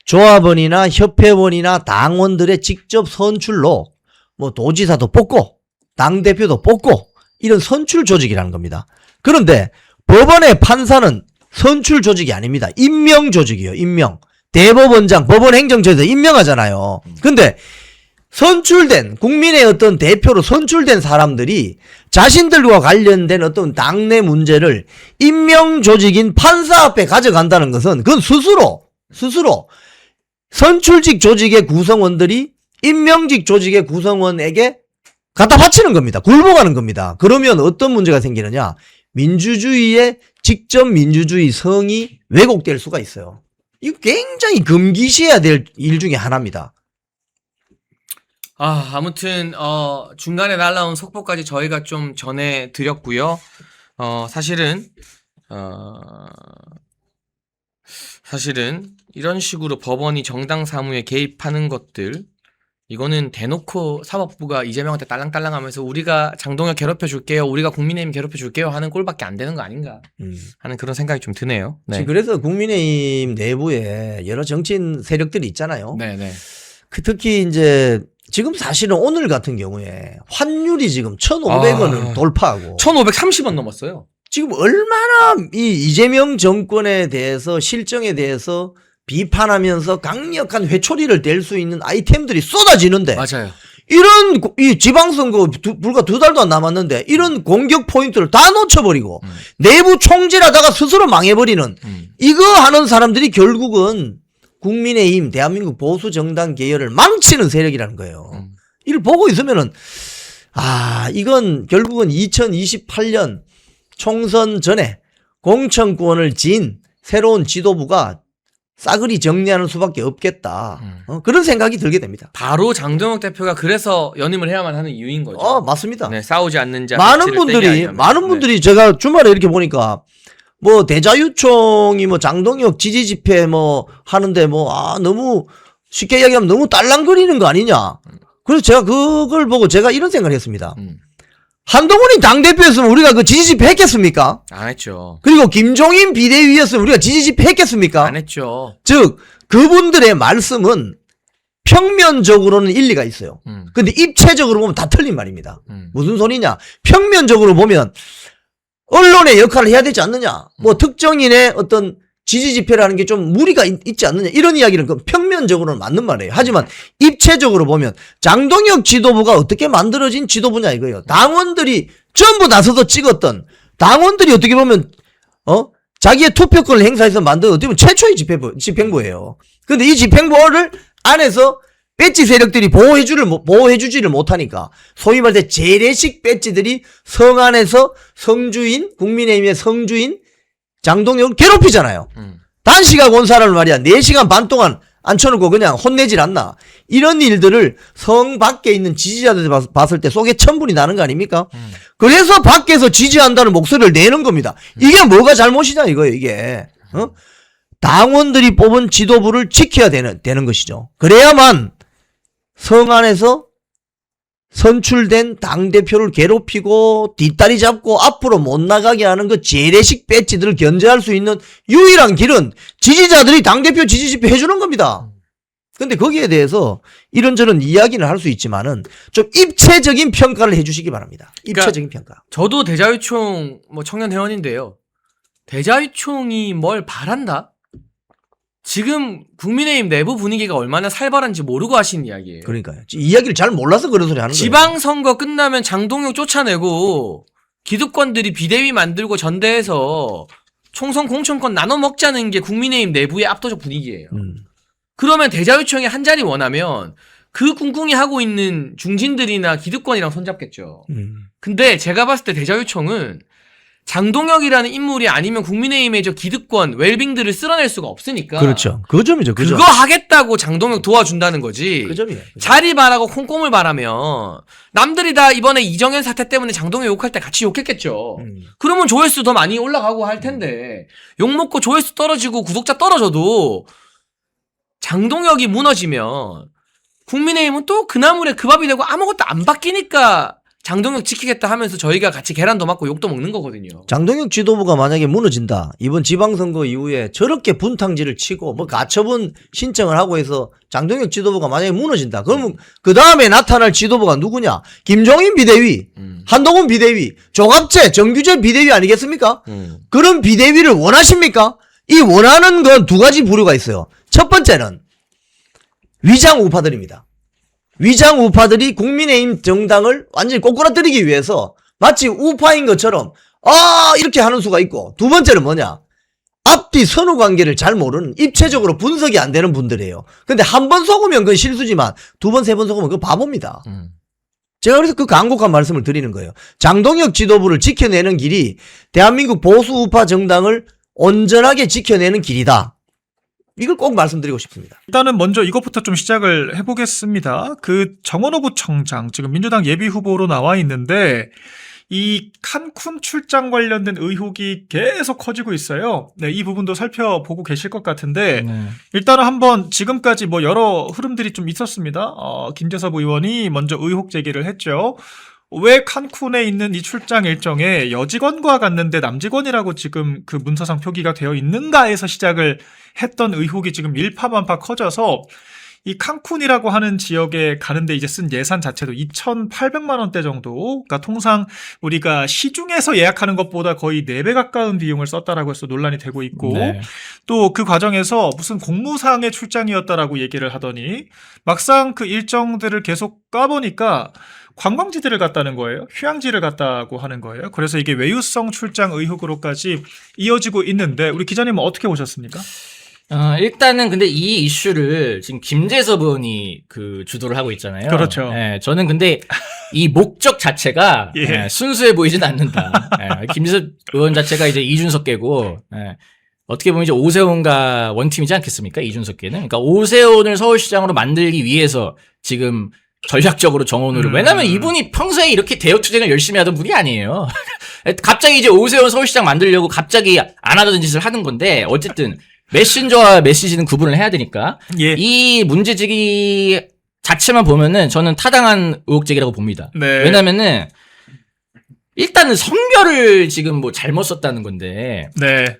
조합원이나 협회원이나 당원들의 직접 선출로 뭐 도지사도 뽑고 당대표도 뽑고 이런 선출 조직이라는 겁니다. 그런데 법원의 판사는 선출 조직이 아닙니다. 임명 조직이에요. 임명. 대법원장, 법원행정처에서 임명하잖아요. 근데 선출된 국민의 어떤 대표로 선출된 사람들이 자신들과 관련된 어떤 당내 문제를 임명 조직인 판사 앞에 가져간다는 것은 그건 스스로 선출직 조직의 구성원들이 임명직 조직의 구성원에게 갖다 바치는 겁니다. 굴복하는 겁니다. 그러면 어떤 문제가 생기느냐? 민주주의의 직접 민주주의 성이 왜곡될 수가 있어요. 이거 굉장히 금기시해야 될 일 중에 하나입니다. 아무튼 중간에 날라온 속보까지 저희가 좀 전해드렸고요. 사실은 이런 식으로 법원이 정당 사무에 개입하는 것들 이거는 대놓고 사법부가 이재명한테 딸랑딸랑하면서 우리가 장동혁 괴롭혀 줄게요, 우리가 국민의힘 괴롭혀 줄게요 하는 꼴밖에 안 되는 거 아닌가 하는 그런 생각이 좀 드네요. 네. 그래서 국민의힘 내부에 여러 정치인 세력들이 있잖아요. 네네. 특히 이제 지금 사실은 오늘 같은 경우에 환율이 지금 1,500원을 돌파하고 1,530원 넘었어요. 지금 얼마나 이 이재명 정권에 대해서 실정에 대해서 비판하면서 강력한 회초리를 댈 수 있는 아이템들이 쏟아지는데 맞아요. 이런 이 지방선거 불과 2달도 안 남았는데 이런 공격 포인트를 다 놓쳐버리고 내부 총질하다가 스스로 망해버리는 이거 하는 사람들이 결국은 국민의힘 대한민국 보수 정당 계열을 망치는 세력이라는 거예요. 이를 보고 있으면은 이건 결국은 2028년 총선 전에 공천권을 진 새로운 지도부가 싸그리 정리하는 수밖에 없겠다. 그런 생각이 들게 됩니다. 바로 장동혁 대표가 그래서 연임을 해야만 하는 이유인 거죠. 맞습니다. 네, 싸우지 않는 자. 많은 분들이 제가 주말에 이렇게 보니까 뭐 대자유총이 뭐 장동혁 지지 집회 뭐 하는데 너무 쉽게 이야기하면 너무 딸랑거리는 거 아니냐. 그래서 제가 그걸 보고 제가 이런 생각을 했습니다. 한동훈이 당대표였으면 우리가 그 지지 집회 했겠습니까? 안 했죠. 그리고 김종인 비대위였으면 우리가 지지 집회 했겠습니까? 안 했죠. 즉 그분들의 말씀은 평면적으로는 일리가 있어요. 근데 입체적으로 보면 다 틀린 말입니다. 무슨 소리냐? 평면적으로 보면 언론의 역할을 해야 되지 않느냐? 뭐 특정인의 어떤 지지 집회라는 게 좀 무리가 있지 않느냐? 이런 이야기는 그 평면적으로는 맞는 말이에요. 하지만 입체적으로 보면 장동혁 지도부가 어떻게 만들어진 지도부냐 이거예요. 당원들이 전부 나서서 찍었던 당원들이 어떻게 보면 자기의 투표권을 행사해서 만든 어떻게 보면 최초의 집행부예요. 근데 이 집행부를 안에서 배지 세력들이 보호해주지를 못하니까 소위 말해 재래식 배지들이 성 안에서 성주인 국민의힘의 성주인 장동혁을 괴롭히잖아요. 단식하고 온 사람을 말이야 4시간 반 동안 앉혀놓고 그냥 혼내질 않나. 이런 일들을 성 밖에 있는 지지자들 봤을 때 속에 천분이 나는 거 아닙니까? 그래서 밖에서 지지한다는 목소리를 내는 겁니다. 이게 뭐가 잘못이냐 이거예요 이게. 당원들이 뽑은 지도부를 지켜야 되는 것이죠. 그래야만 성 안에서 선출된 당대표를 괴롭히고 뒷다리 잡고 앞으로 못 나가게 하는 그 재래식 배지들을 견제할 수 있는 유일한 길은 지지자들이 당대표 지지 집회 해주는 겁니다. 근데 거기에 대해서 이런저런 이야기는 할 수 있지만은 좀 입체적인 평가를 해주시기 바랍니다. 입체적인 평가. 저도 대자유총 청년 회원인데요. 대자유총이 뭘 바란다? 지금 국민의힘 내부 분위기가 얼마나 살벌한지 모르고 하시는 이야기예요. 그러니까요. 이야기를 잘 몰라서 그런 소리 하는 거예요. 지방선거 끝나면 장동혁 쫓아내고 기득권들이 비대위 만들고 전대해서 총선 공천권 나눠 먹자는 게 국민의힘 내부의 압도적 분위기예요. 그러면 대자유총이 한 자리 원하면 그 꿍꿍이 하고 있는 중진들이나 기득권이랑 손잡겠죠. 근데 제가 봤을 때 대자유총은 장동혁이라는 인물이 아니면 국민의힘의 저 기득권, 웰빙들을 쓸어낼 수가 없으니까. 그렇죠. 그 점이죠. 그 점. 그거 하겠다고 장동혁 도와준다는 거지. 그 점이에요. 자리 바라고 콩콩을 바라면 남들이 다 이번에 이정현 사태 때문에 장동혁 욕할 때 같이 욕했겠죠. 그러면 조회수 더 많이 올라가고 할 텐데 욕먹고 조회수 떨어지고 구독자 떨어져도 장동혁이 무너지면 국민의힘은 또 그 나물에 그 밥이 되고 아무것도 안 바뀌니까 장동혁 지키겠다 하면서 저희가 같이 계란도 맞고 욕도 먹는 거거든요. 장동혁 지도부가 만약에 무너진다. 이번 지방선거 이후에 저렇게 분탕질을 치고 뭐 가처분 신청을 하고 해서 장동혁 지도부가 만약에 무너진다. 그러면 그 다음에 나타날 지도부가 누구냐? 김종인 비대위, 한동훈 비대위, 조갑재, 정규재 비대위 아니겠습니까? 그런 비대위를 원하십니까? 이 원하는 건 두 가지 부류가 있어요. 첫 번째는 위장 우파들입니다. 위장 우파들이 국민의힘 정당을 완전히 꼬꾸라뜨리기 위해서 마치 우파인 것처럼 이렇게 하는 수가 있고, 두 번째는 뭐냐? 앞뒤 선후 관계를 잘 모르는 입체적으로 분석이 안 되는 분들이에요. 근데 한 번 속으면 그건 실수지만 두 번, 세 번 속으면 그건 바보입니다. 제가 그래서 그 간곡한 말씀을 드리는 거예요. 장동혁 지도부를 지켜내는 길이 대한민국 보수 우파 정당을 온전하게 지켜내는 길이다. 이걸 꼭 말씀드리고 싶습니다. 일단은 먼저 이것부터 좀 시작을 해보겠습니다. 그 정원호 부청장 지금 민주당 예비 후보로 나와 있는데 이 칸쿤 출장 관련된 의혹이 계속 커지고 있어요. 네, 이 부분도 살펴보고 계실 것 같은데 일단은 한번 지금까지 뭐 여러 흐름들이 좀 있었습니다. 김재섭 의원이 먼저 의혹 제기를 했죠. 왜 칸쿤에 있는 이 출장 일정에 여직원과 갔는데 남직원이라고 지금 그 문서상 표기가 되어 있는가에서 시작을 했던 의혹이 지금 일파만파 커져서 이 칸쿤이라고 하는 지역에 가는데 이제 쓴 예산 자체도 2,800만 원대 정도, 그러니까 통상 우리가 시중에서 예약하는 것보다 거의 4배 가까운 비용을 썼다라고 해서 논란이 되고 있고, 네. 또 그 과정에서 무슨 공무상의 출장이었다라고 얘기를 하더니 막상 그 일정들을 계속 까보니까 관광지들을 갔다는 거예요. 휴양지를 갔다고 하는 거예요. 그래서 이게 외유성 출장 의혹으로까지 이어지고 있는데 우리 기자님은 어떻게 보셨습니까? 일단은 근데 이 이슈를 지금 김재섭 의원이 그 주도를 하고 있잖아요. 그렇죠. 예, 저는 근데 이 목적 자체가 예. 순수해 보이진 않는다. 김재섭 의원 자체가 이제 이준석계고, 어떻게 보면 이제 오세훈과 원팀이지 않겠습니까? 이준석계는. 그러니까 오세훈을 서울시장으로 만들기 위해서 지금 전략적으로 정원우를. 왜냐면 이분이 평소에 이렇게 대여투쟁을 열심히 하던 분이 아니에요. 갑자기 이제 오세훈 서울시장 만들려고 갑자기 안 하던 짓을 하는 건데, 어쨌든 메신저와 메시지는 구분을 해야 되니까. 예. 이 문제제기 자체만 보면은 저는 타당한 의혹제기라고 봅니다. 네. 왜냐면은 일단은 성별을 지금 뭐 잘못 썼다는 건데. 네.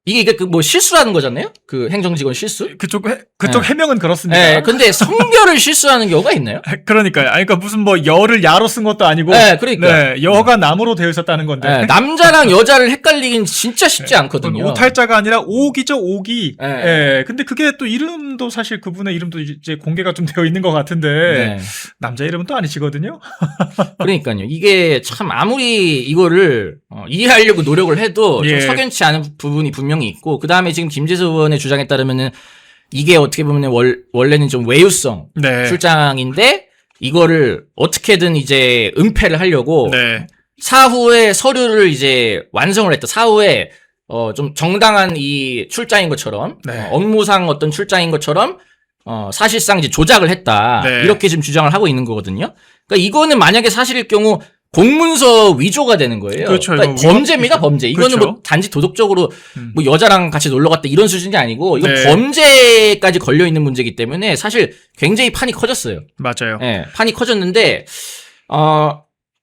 이게 그 뭐 실수라는 거잖아요? 그 행정직원 실수? 그쪽 네. 해명은 그렇습니다. 네, 근데 성별을 실수하는 경우가 있나요? 그러니까요. 아니, 그러니까 무슨 뭐 여를 야로 쓴 것도 아니고. 네, 그러니까. 네, 여가 남으로 되어 있었다는 건데. 네, 남자랑 여자를 헷갈리긴 진짜 쉽지 않거든요. 오탈자가 아니라 오기죠, 오기. 네. 예. 근데 그게 또 이름도 사실 그분의 이름도 이제 공개가 좀 되어 있는 것 같은데. 네. 남자 이름은 또 아니시거든요. 그러니까요. 이게 참 아무리 이거를 이해하려고 노력을 해도 좀 예. 석연치 않은 부분이 분명히 있고, 그 다음에 지금 김재수 의원의 주장에 따르면은 이게 어떻게 보면 원래는 좀 외유성 네. 출장인데 이거를 어떻게든 이제 은폐를 하려고 네. 사후에 서류를 이제 완성을 했다. 사후에 좀 정당한 이 출장인 것처럼 네. 업무상 어떤 출장인 것처럼 사실상 이제 조작을 했다. 네. 이렇게 지금 주장을 하고 있는 거거든요. 그러니까 이거는 만약에 사실일 경우 공문서 위조가 되는 거예요. 그렇죠. 그러니까 이거 범죄입니다, 범죄. 이거는 그렇죠. 뭐 단지 도덕적으로 뭐 여자랑 같이 놀러 갔다 이런 수준이 아니고 이건 네. 범죄까지 걸려 있는 문제이기 때문에 사실 굉장히 판이 커졌어요. 맞아요. 예, 판이 커졌는데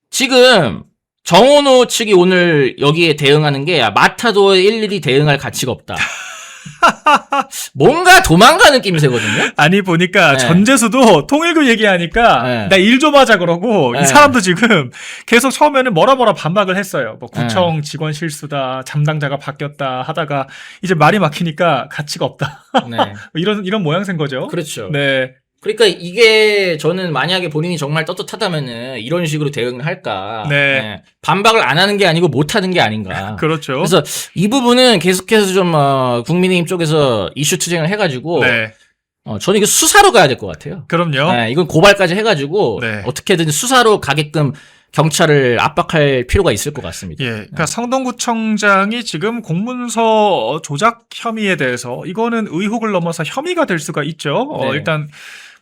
지금 정원호 측이 오늘 여기에 대응하는 게 마타도에 일일이 대응할 가치가 없다. 뭔가 도망가는 낌새거든요. 아니 보니까 네. 전재수도 통일교 얘기하니까 네. 나 일 좀 하자 그러고 네. 이 사람도 지금 계속 처음에는 뭐라 반박을 했어요. 뭐 구청 직원 실수다, 담당자가 바뀌었다 하다가 이제 말이 막히니까 가치가 없다. 네. 이런 모양새인 거죠. 그렇죠. 네. 그러니까 이게 저는 만약에 본인이 정말 떳떳하다면은 이런 식으로 대응을 할까. 네. 반박을 안 하는 게 아니고 못 하는 게 아닌가. 그렇죠. 그래서 이 부분은 계속해서 좀 국민의힘 쪽에서 이슈 투쟁을 해가지고 네. 저는 이거 수사로 가야 될 것 같아요. 그럼요. 네, 이건 고발까지 해가지고 네. 어떻게든 수사로 가게끔 경찰을 압박할 필요가 있을 것 같습니다. 예, 그러니까 성동구청장이 지금 공문서 조작 혐의에 대해서 이거는 의혹을 넘어서 혐의가 될 수가 있죠. 네. 일단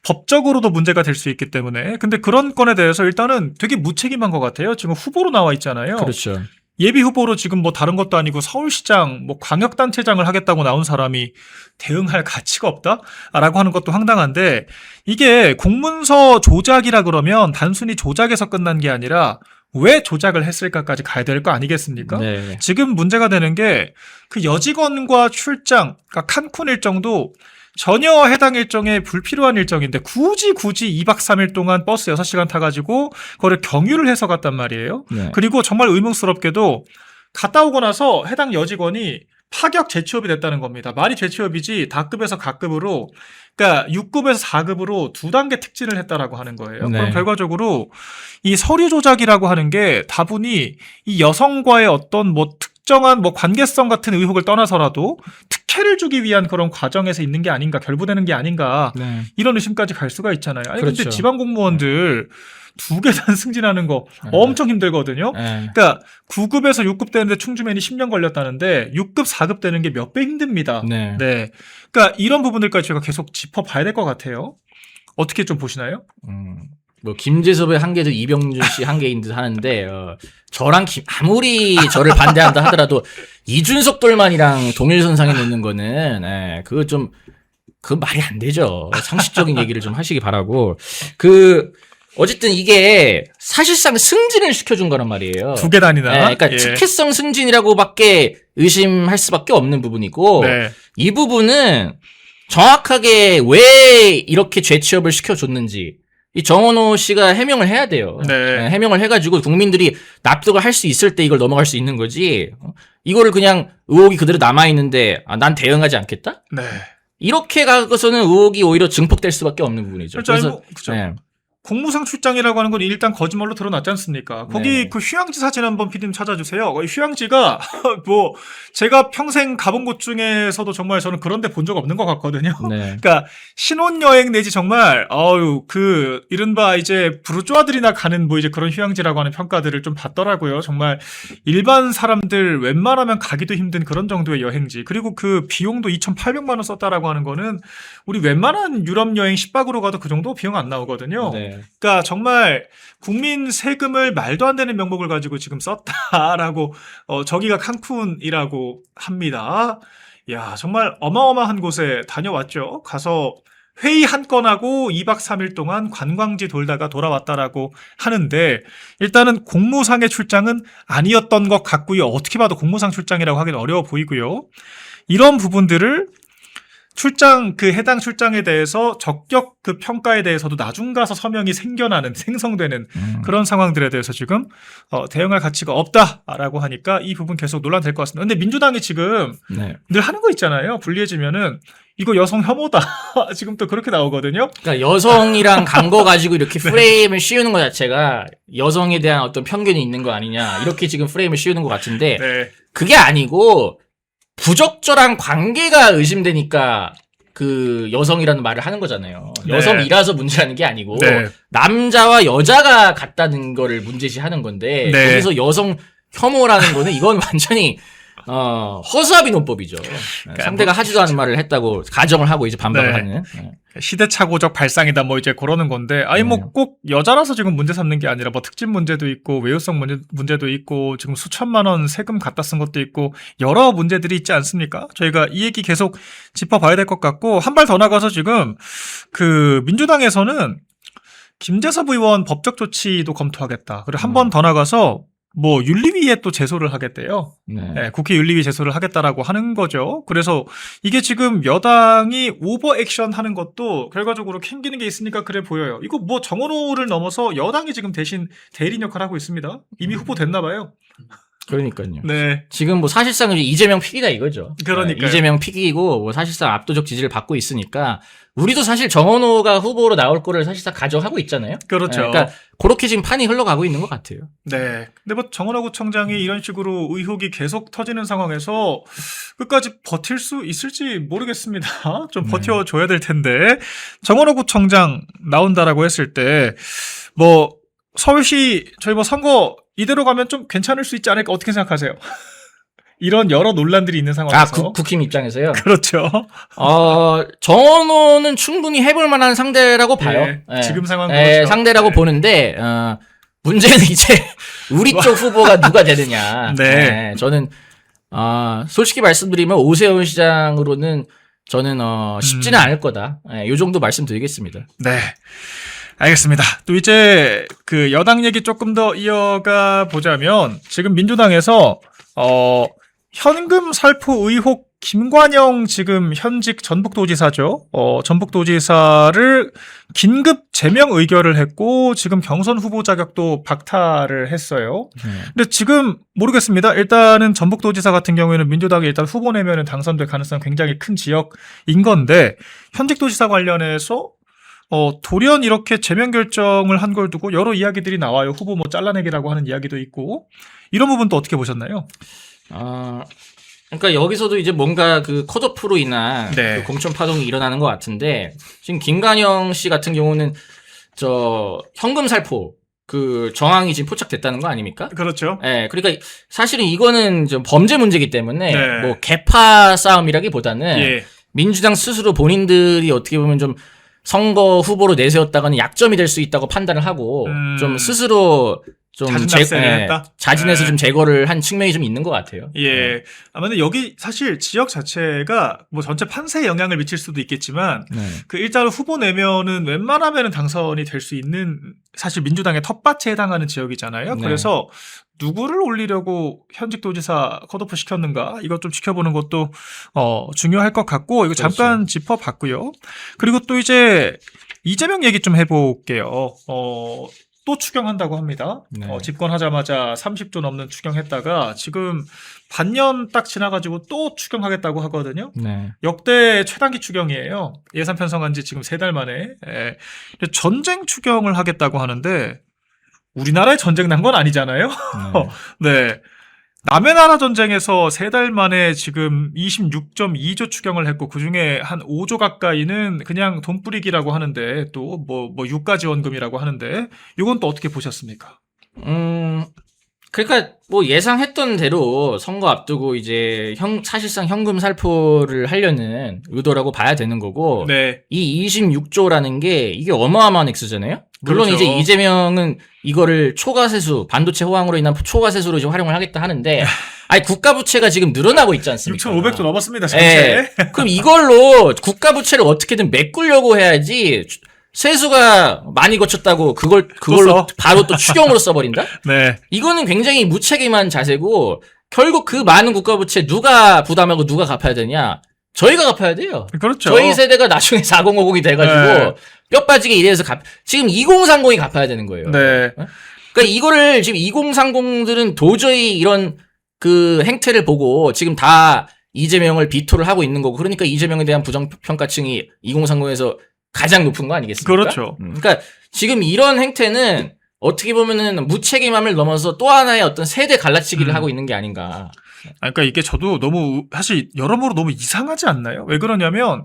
법적으로도 문제가 될 수 있기 때문에. 근데 그런 건에 대해서 일단은 되게 무책임한 것 같아요. 지금 후보로 나와 있잖아요. 그렇죠. 예비 후보로 지금 뭐 다른 것도 아니고 서울시장, 뭐 광역단체장을 하겠다고 나온 사람이 대응할 가치가 없다라고 하는 것도 황당한데, 이게 공문서 조작이라 그러면 단순히 조작에서 끝난 게 아니라 왜 조작을 했을까까지 가야 될 거 아니겠습니까? 네. 지금 문제가 되는 게 그 여직원과 출장, 그러니까 칸쿤 일정도 전혀 해당 일정에 불필요한 일정인데 굳이 2박 3일 동안 버스 6시간 타가지고 그거를 경유를 해서 갔단 말이에요. 네. 그리고 정말 의문스럽게도 갔다 오고 나서 해당 여직원이 파격 재취업이 됐다는 겁니다. 말이 재취업이지 다급에서 가급으로, 그러니까 6급에서 4급으로 2단계 특진을 했다라고 하는 거예요. 네. 그럼 결과적으로 이 서류 조작이라고 하는 게 다분히 이 여성과의 어떤 뭐 특정한 뭐 관계성 같은 의혹을 떠나서라도 특혜를 주기 위한 그런 과정에서 있는 게 아닌가, 결부되는 게 아닌가, 네. 이런 의심까지 갈 수가 있잖아요. 아니 근데 그렇죠. 지방 공무원들 2계단 승진하는 거 엄청 힘들거든요. 네. 그러니까 9급에서 6급 되는데 충주맨이 10년 걸렸다는데 6급, 4급 되는 게 몇 배 힘듭니다. 네. 네. 그러니까 이런 부분들까지 저희가 계속 짚어봐야 될 것 같아요. 어떻게 좀 보시나요? 뭐 김재섭의 한계도 이병준 씨 한계인 듯 하는데 저랑 아무리 저를 반대한다 하더라도 이준석 돌만이랑 동일선상에 놓는 거는 그거 말이 안 되죠. 상식적인 얘기를 좀 하시기 바라고. 어쨌든 이게 사실상 승진을 시켜준 거란 말이에요. 2계단이나. 그러니까 특혜성 승진이라고밖에 의심할 수밖에 없는 부분이고, 네. 이 부분은 정확하게 왜 이렇게 재취업을 시켜줬는지 이 정원호 씨가 해명을 해야 돼요. 네. 해명을 해가지고 국민들이 납득을 할 수 있을 때 이걸 넘어갈 수 있는 거지. 이거를 그냥 의혹이 그대로 남아있는데 난 대응하지 않겠다? 네. 이렇게 가서는 의혹이 오히려 증폭될 수밖에 없는 부분이죠. 그렇죠. 그렇죠. 네. 공무상 출장이라고 하는 건 일단 거짓말로 드러났지 않습니까? 거기 네. 그 휴양지 사진 한번 피디님 찾아주세요. 거기 휴양지가 뭐 제가 평생 가본 곳 중에서도 정말 저는 그런 데 본 적 없는 것 같거든요. 네. 그러니까 신혼여행 내지 정말 이른바 이제 부르주아들이나 가는 뭐 이제 그런 휴양지라고 하는 평가들을 좀 받더라고요. 정말 일반 사람들 웬만하면 가기도 힘든 그런 정도의 여행지. 그리고 그 비용도 2,800만 원 썼다라고 하는 거는 우리 웬만한 유럽 여행 10박으로 가도 그 정도 비용 안 나오거든요. 네. 그러니까 정말 국민 세금을 말도 안 되는 명목을 가지고 지금 썼다라고 저기가 칸쿤이라고 합니다. 야, 정말 어마어마한 곳에 다녀왔죠. 가서 회의 한 건하고 2박 3일 동안 관광지 돌다가 돌아왔다라고 하는데 일단은 공무상의 출장은 아니었던 것 같고요. 어떻게 봐도 공무상 출장이라고 하기는 어려워 보이고요. 이런 부분들을 출장 해당 출장에 대해서 적격 그 평가에 대해서도 나중 가서 서명이 생성되는 그런 상황들에 대해서 지금 대응할 가치가 없다라고 하니까 이 부분 계속 논란될 것 같습니다. 근데 민주당이 지금 늘 하는 거 있잖아요. 불리해지면은 이거 여성 혐오다. 지금 또 그렇게 나오거든요. 그러니까 여성이랑 간 거 가지고 이렇게 프레임을 씌우는 것 자체가 여성에 대한 어떤 편견이 있는 거 아니냐 이렇게 지금 프레임을 씌우는 것 같은데 네. 그게 아니고 부적절한 관계가 의심되니까 그 여성이라는 말을 하는 거잖아요. 네. 여성이라서 문제라는 게 아니고 네. 남자와 여자가 같다는 거를 문제시하는 건데 네. 거기서 여성 혐오라는 거는 이건 완전히 허수아비 논법이죠. 상대가 하지도 않은 말을 했다고 가정을 하고 이제 반박을 네. 하는. 시대착오적 발상이다 뭐 이제 그러는 건데 아니 뭐 꼭 여자라서 지금 문제 삼는 게 아니라 뭐 특집 문제도 있고 외유성 문제도 있고 지금 수천만 원 세금 갖다 쓴 것도 있고 여러 문제들이 있지 않습니까? 저희가 이 얘기 계속 짚어봐야 될 것 같고 한 발 더 나가서 지금 그 민주당에서는 김재섭 의원 법적 조치도 검토하겠다. 그리고 한 번 더 나가서 뭐 윤리위에 또 제소를 하겠대요. 네, 국회 윤리위 제소를 하겠다라고 하는 거죠. 그래서 이게 지금 여당이 오버 액션 하는 것도 결과적으로 캥기는 게 있으니까 그래 보여요. 이거 뭐 정원호를 넘어서 여당이 지금 대신 대리인 역할을 하고 있습니다. 이미 후보 됐나 봐요. 그러니까요. 네. 지금 뭐 사실상 이재명 픽이다 이거죠. 그러니까요. 이재명 픽이고 뭐 사실상 압도적 지지를 받고 있으니까 우리도 사실 정원호가 후보로 나올 거를 사실상 가정하고 있잖아요. 그렇죠. 그러니까 그렇게 지금 판이 흘러가고 있는 것 같아요. 네. 근데 뭐 정원호 구청장이 이런 식으로 의혹이 계속 터지는 상황에서 끝까지 버틸 수 있을지 모르겠습니다. 좀 버텨줘야 될 텐데 정원호 구청장 나온다라고 했을 때 뭐 서울시 저희 뭐 선거 이대로 가면 좀 괜찮을 수 있지 않을까 어떻게 생각하세요? 이런 여러 논란들이 있는 상황에서 국힘 입장에서요. 그렇죠. 정원호는 충분히 해볼 만한 상대라고 봐요. 네, 지금 상황 그렇죠. 상대라고 네. 보는데 문제는 이제 우리 쪽 후보가 누가 되느냐. 네. 저는 솔직히 말씀드리면 오세훈 시장으로는 저는 쉽지는 않을 거다. 이 정도 말씀드리겠습니다. 네. 알겠습니다. 또 이제 그 여당 얘기 조금 더 이어가 보자면 지금 민주당에서 현금 살포 의혹 김관영 지금 현직 전북도지사죠. 전북도지사를 긴급 제명 의결을 했고 지금 경선 후보 자격도 박탈을 했어요. 근데 지금 모르겠습니다. 일단은 전북도지사 같은 경우에는 민주당이 일단 후보 내면은 당선될 가능성이 굉장히 큰 지역인 건데 현직 도지사 관련해서 돌연 이렇게 제명 결정을 한 걸 두고 여러 이야기들이 나와요. 후보 뭐 잘라내기라고 하는 이야기도 있고 이런 부분도 어떻게 보셨나요? 그러니까 여기서도 이제 뭔가 그 컷오프로 인한 네. 그 공천 파동이 일어나는 것 같은데 지금 김관영 씨 같은 경우는 현금 살포 그 정황이 지금 포착됐다는 거 아닙니까? 그렇죠. 네, 그러니까 사실은 이거는 좀 범죄 문제이기 때문에 네. 뭐 개파 싸움이라기보다는 예. 민주당 스스로 본인들이 어떻게 보면 좀 선거 후보로 내세웠다가는 약점이 될 수 있다고 판단을 하고 좀 스스로 좀 자진납세를 했다? 자진해서 네. 좀 제거를 한 측면이 좀 있는 것 같아요. 예. 근데 여기 사실 지역 자체가 뭐 전체 판세에 영향을 미칠 수도 있겠지만 그 일단 후보 내면은 웬만하면은 당선이 될 수 있는 사실 민주당의 텃밭에 해당하는 지역이잖아요. 네. 그래서 누구를 올리려고 현직 도지사 컷오프 시켰는가 이것 좀 지켜보는 것도 중요할 것 같고 이거 잠깐 짚어봤고요. 그리고 또 이제 이재명 얘기 좀 해볼게요. 또 추경한다고 합니다. 네. 집권하자마자 30조 넘는 추경했다가 지금 반년 딱 지나가지고 또 추경하겠다고 하거든요. 네. 역대 최단기 추경이에요. 예산 편성한 지 지금 3달 만에. 예. 전쟁 추경을 하겠다고 하는데 우리나라에 전쟁 난 건 아니잖아요. 네. 남의 나라 전쟁에서 3달 만에 지금 26.2조 추경을 했고 그중에 한 5조 가까이는 그냥 돈 뿌리기라고 하는데 또 뭐 유가 지원금이라고 하는데 이건 또 어떻게 보셨습니까? 그러니까 뭐 예상했던 대로 선거 앞두고 이제 사실상 현금 살포를 하려는 의도라고 봐야 되는 거고 네. 이 26조라는 게 이게 어마어마한 액수잖아요. 물론 그렇죠. 이제 이재명은 이거를 초과세수 반도체 호황으로 인한 초과세수로 이제 활용을 하겠다 하는데 아니 국가 부채가 지금 늘어나고 있지 않습니까? 6,500조 넘었습니다. 전체. 그럼 이걸로 국가 부채를 어떻게든 메꾸려고 해야지 세수가 많이 거쳤다고 그걸로 써. 바로 또 추경으로 써버린다? 네. 이거는 굉장히 무책임한 자세고 결국 그 많은 국가 부채 누가 부담하고 누가 갚아야 되냐? 저희가 갚아야 돼요. 그렇죠. 저희 세대가 나중에 4050이 돼가지고 네. 뼈 빠지게 일해서 지금 2030이 갚아야 되는 거예요. 네. 그러니까 이거를 지금 2030들은 도저히 이런 그 행태를 보고 지금 다 이재명을 비토를 하고 있는 거고 그러니까 이재명에 대한 부정평가층이 2030에서 가장 높은 거 아니겠습니까? 그렇죠. 그러니까 지금 이런 행태는 어떻게 보면은 무책임함을 넘어서 또 하나의 어떤 세대 갈라치기를 하고 있는 게 아닌가. 그러니까 이게 저도 너무 사실 여러모로 너무 이상하지 않나요? 왜 그러냐면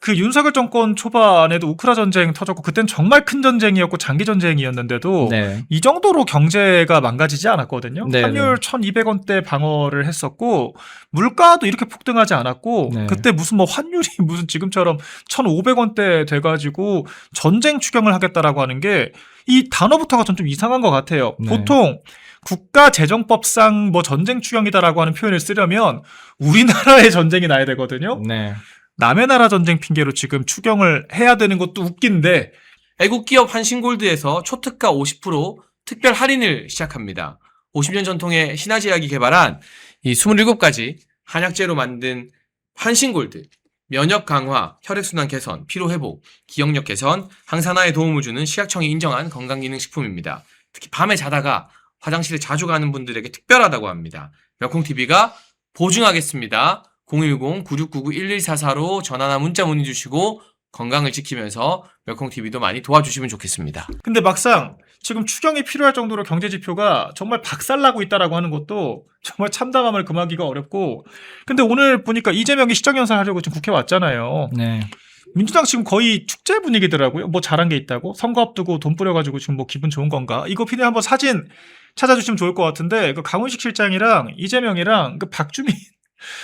그 윤석열 정권 초반에도 우크라 전쟁 터졌고 그땐 정말 큰 전쟁이었고 장기 전쟁이었는데도 네. 이 정도로 경제가 망가지지 않았거든요. 네, 환율 1,200원대 방어를 했었고 물가도 이렇게 폭등하지 않았고 네. 그때 무슨 뭐 환율이 무슨 지금처럼 1,500원대 돼가지고 전쟁 추경을 하겠다라고 하는 게 이 단어부터가 전 좀 이상한 것 같아요. 네. 보통 국가재정법상 뭐 전쟁 추경이다라고 하는 표현을 쓰려면 우리나라의 전쟁이 나야 되거든요. 네. 남의 나라 전쟁 핑계로 지금 추경을 해야 되는 것도 웃긴데 애국기업 한신골드에서 초특가 50% 특별 할인을 시작합니다. 50년 전통의 신화제약이 개발한 이 27가지 한약재로 만든 한신골드, 면역 강화, 혈액순환 개선, 피로회복, 기억력 개선, 항산화에 도움을 주는 시약청이 인정한 건강기능식품입니다. 특히 밤에 자다가 화장실에 자주 가는 분들에게 특별하다고 합니다. 멸콩TV가 보증하겠습니다. 010-9699-1144로 전화나 문자 문의 주시고 건강을 지키면서 멸콩TV도 많이 도와주시면 좋겠습니다. 근데 막상 지금 추경이 필요할 정도로 경제 지표가 정말 박살나고 있다라고 하는 것도 정말 참담함을 금하기가 어렵고 근데 오늘 보니까 이재명이 시정연설 하려고 지금 국회 왔잖아요. 네. 민주당 지금 거의 축제 분위기더라고요. 뭐 잘한 게 있다고? 선거 앞두고 돈 뿌려가지고 지금 뭐 기분 좋은 건가? 이거 피디 한번 사진 찾아주시면 좋을 것 같은데 그 강훈식 실장이랑 이재명이랑 그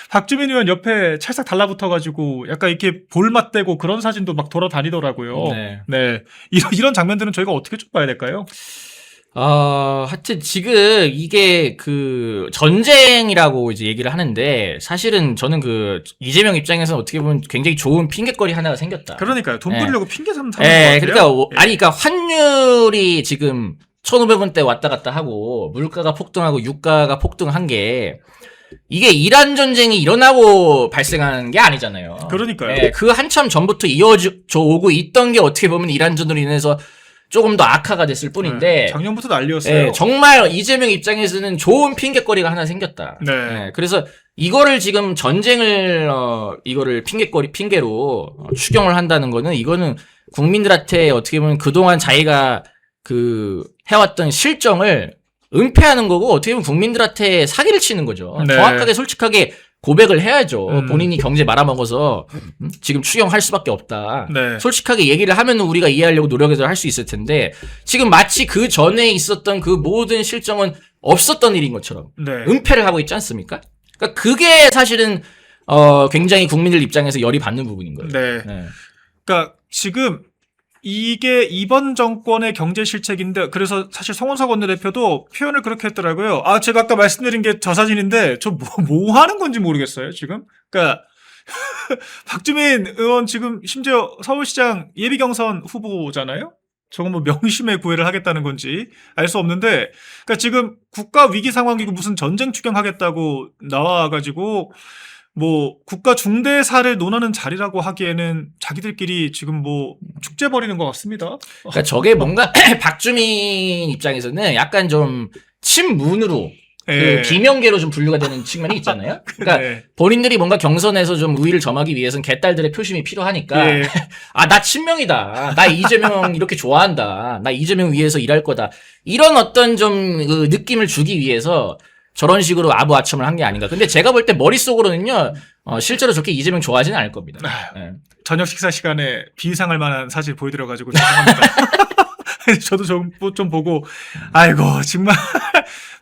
박주민 의원 옆에 찰싹 달라붙어가지고 약간 이렇게 볼 맞대고 그런 사진도 막 돌아다니더라고요. 네. 네. 이런 장면들은 저희가 어떻게 좀 봐야 될까요? 하여튼 지금 이게 그 전쟁이라고 이제 얘기를 하는데 사실은 저는 그 이재명 입장에서는 어떻게 보면 굉장히 좋은 핑계거리 하나가 생겼다. 그러니까요. 돈 네. 뿌리려고 핑계 삼는 것 예, 같아요. 그러니까 환율이 지금 1,500원대 왔다 갔다 하고 물가가 폭등하고 유가가 폭등한 게 이게 이란 전쟁이 일어나고 발생한 게 아니잖아요. 그러니까요. 예, 그 한참 전부터 이어져 오고 있던 게 어떻게 보면 이란전으로 인해서 조금 더 악화가 됐을 뿐인데 작년부터 난리였어요. 예, 정말 이재명 입장에서는 좋은 핑계거리가 하나 생겼다. 네. 예, 그래서 이거를 지금 전쟁을 이거를 핑계로 추경을 한다는 거는 이거는 국민들한테 어떻게 보면 그동안 자기가 그 해왔던 실정을 은폐하는 거고 어떻게 보면 국민들한테 사기를 치는 거죠. 네. 정확하게 솔직하게 고백을 해야죠. 본인이 경제 말아먹어서 지금 추경할 수밖에 없다. 네. 솔직하게 얘기를 하면 우리가 이해하려고 노력해서 할 수 있을 텐데 지금 마치 그 전에 있었던 그 모든 실정은 없었던 일인 것처럼 네. 은폐를 하고 있지 않습니까? 그러니까 그게 사실은 굉장히 국민들 입장에서 열이 받는 부분인 거예요. 네. 네. 그러니까 지금 이게 이번 정권의 경제 실책인데 그래서 사실 송원석 원내대표도 표현을 그렇게 했더라고요. 제가 아까 말씀드린 게 저 사진인데 저 뭐 하는 건지 모르겠어요, 지금. 그러니까 박주민 의원 지금 심지어 서울시장 예비경선 후보잖아요. 저건 뭐 명심의 구애를 하겠다는 건지 알 수 없는데 그러니까 지금 국가 위기 상황이고 무슨 전쟁 추경하겠다고 나와가지고 뭐 국가 중대사를 논하는 자리라고 하기에는 자기들끼리 지금 뭐 축제 벌이는 것 같습니다. 그러니까 저게 뭔가 박주민 입장에서는 약간 좀 친문으로 예. 그 비명계로 좀 분류가 되는 측면이 있잖아요. 그러니까 네. 본인들이 뭔가 경선에서 좀 우위를 점하기 위해서는 개딸들의 표심이 필요하니까 예. 나 친명이다. 나 이재명 이렇게 좋아한다. 나 이재명 위해서 일할 거다. 이런 어떤 좀 그 느낌을 주기 위해서 저런 식으로 아부아첨을 한 게 아닌가. 근데 제가 볼 때 머릿속으로는요, 실제로 저렇게 이재명 좋아하지는 않을 겁니다. 예. 저녁 식사 시간에 비상할 만한 사실 보여드려가지고 죄송합니다. 저도 좀 보고 아이고 정말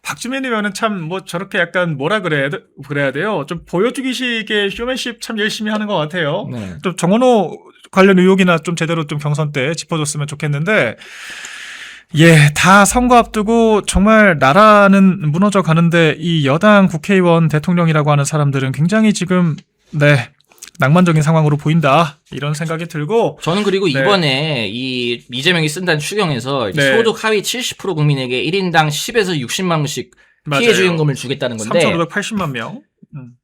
박주민이면은 참 뭐 저렇게 약간 뭐라 그래야 돼요. 좀 보여주기식의 쇼맨십 참 열심히 하는 것 같아요. 네. 좀 정원호 관련 의혹이나 좀 제대로 좀 경선 때 짚어줬으면 좋겠는데, 예, 다 선거 앞두고 정말 나라는 무너져 가는데 이 여당 국회의원 대통령이라고 하는 사람들은 굉장히 지금 네 낭만적인 상황으로 보인다 이런 생각이 들고 저는 그리고 네. 이번에 이 이재명이 쓴다는 추경에서 이제 네. 소득 하위 70% 국민에게 1인당 10에서 60만 원씩 피해 맞아요. 주임금을 주겠다는 건데 3,580만 명.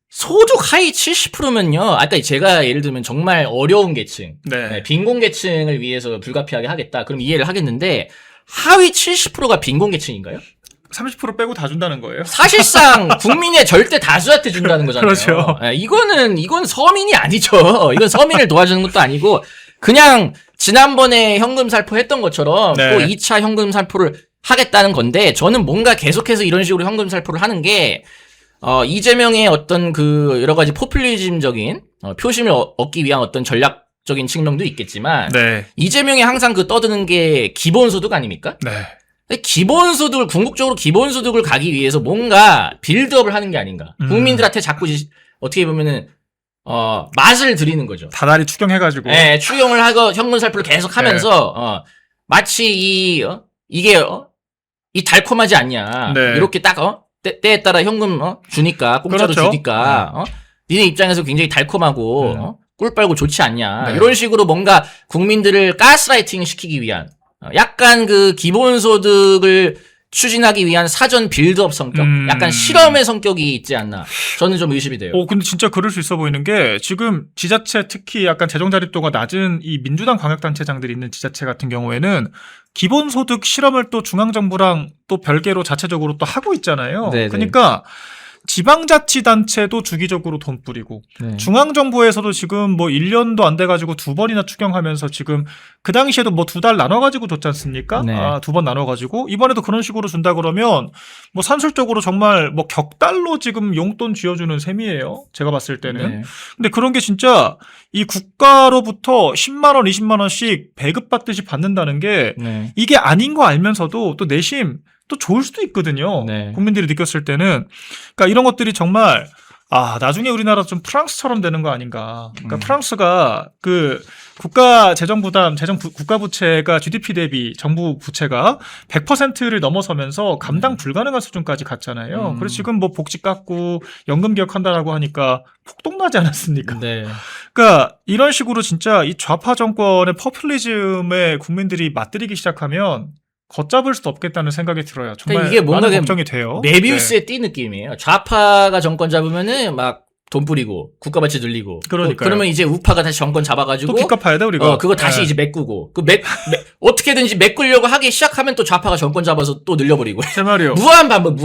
소득 하위 70%면요. 아까 제가 예를 들면 정말 어려운 계층, 네. 빈곤 계층을 위해서 불가피하게 하겠다. 그럼 이해를 하겠는데 하위 70%가 빈곤 계층인가요? 30% 빼고 다 준다는 거예요. 사실상 국민의 절대 다수한테 준다는 거잖아요. 그렇죠. 이건 서민이 아니죠. 이건 서민을 도와주는 것도 아니고 그냥 지난번에 현금 살포했던 것처럼 네. 또 2차 현금 살포를 하겠다는 건데 저는 뭔가 계속해서 이런 식으로 현금 살포를 하는 게 이재명의 어떤 그 여러 가지 포퓰리즘적인 표심을 얻기 위한 어떤 전략적인 측면도 있겠지만 네. 이재명이 항상 그 떠드는 게 기본소득 아닙니까? 네. 기본소득을 궁극적으로 기본소득을 가기 위해서 뭔가 빌드업을 하는 게 아닌가. 국민들한테 자꾸 어떻게 보면은 맛을 들이는 거죠. 다달이 추경해가지고. 예, 추경을 하고 현금 살포를 계속 하면서 마치 이게 이 달콤하지 않냐. 네. 이렇게 딱 때에 따라 현금 주니까 공짜로 그렇죠. 주니까 니네 입장에서 굉장히 달콤하고 꿀 빨고 좋지 않냐. 네. 이런 식으로 뭔가 국민들을 가스라이팅 시키기 위한 약간 그 기본소득을 추진하기 위한 사전 빌드업 성격, 약간 실험의 성격이 있지 않나. 저는 좀 의심이 돼요. 근데 진짜 그럴 수 있어 보이는 게 지금 지자체 특히 약간 재정 자립도가 낮은 이 민주당 광역단체장들이 있는 지자체 같은 경우에는 기본소득 실험을 또 중앙정부랑 또 별개로 자체적으로 또 하고 있잖아요. 네네. 그러니까 지방자치단체도 주기적으로 돈 뿌리고 네. 중앙정부에서도 지금 뭐 1년도 안 돼가지고 2번이나 추경하면서 지금 그 당시에도 뭐 2달 나눠가지고 줬지 않습니까? 네. 2번 나눠가지고 이번에도 그런 식으로 준다 그러면 뭐 산술적으로 정말 뭐 격달로 지금 용돈 쥐어주는 셈이에요. 제가 봤을 때는. 네. 근데 그런 게 진짜 이 국가로부터 10만 원, 20만 원씩 배급받듯이 받는다는 게 네. 이게 아닌 거 알면서도 또 내심 또 좋을 수도 있거든요. 네. 국민들이 느꼈을 때는. 그러니까 이런 것들이 정말 나중에 우리나라 좀 프랑스처럼 되는 거 아닌가. 그러니까 프랑스가 그 국가 재정 부담, 국가 부채가 GDP 대비 정부 부채가 100%를 넘어서면서 감당 불가능한 수준까지 갔잖아요. 그래서 지금 뭐 복지 깎고 연금 개혁한다라고 하니까 폭동나지 않았습니까? 네. 그러니까 이런 식으로 진짜 이 좌파 정권의 포퓰리즘에 국민들이 맞들이기 시작하면 걷잡을 수도 없겠다는 생각이 들어요. 정말 이게 뭔가 많은 걱정이 돼요. 메비우스의 띠 느낌이에요. 좌파가 정권 잡으면은 막 돈 뿌리고 국가 부채 늘리고. 그러니까요. 그러면 이제 우파가 다시 정권 잡아가지고 또 빚갚아야 돼 우리가. 그거 다시 네. 이제 메꾸고. 어떻게든지 메꾸려고 하기 시작하면 또 좌파가 정권 잡아서 또 늘려버리고. 제 말이요. 무한 반복.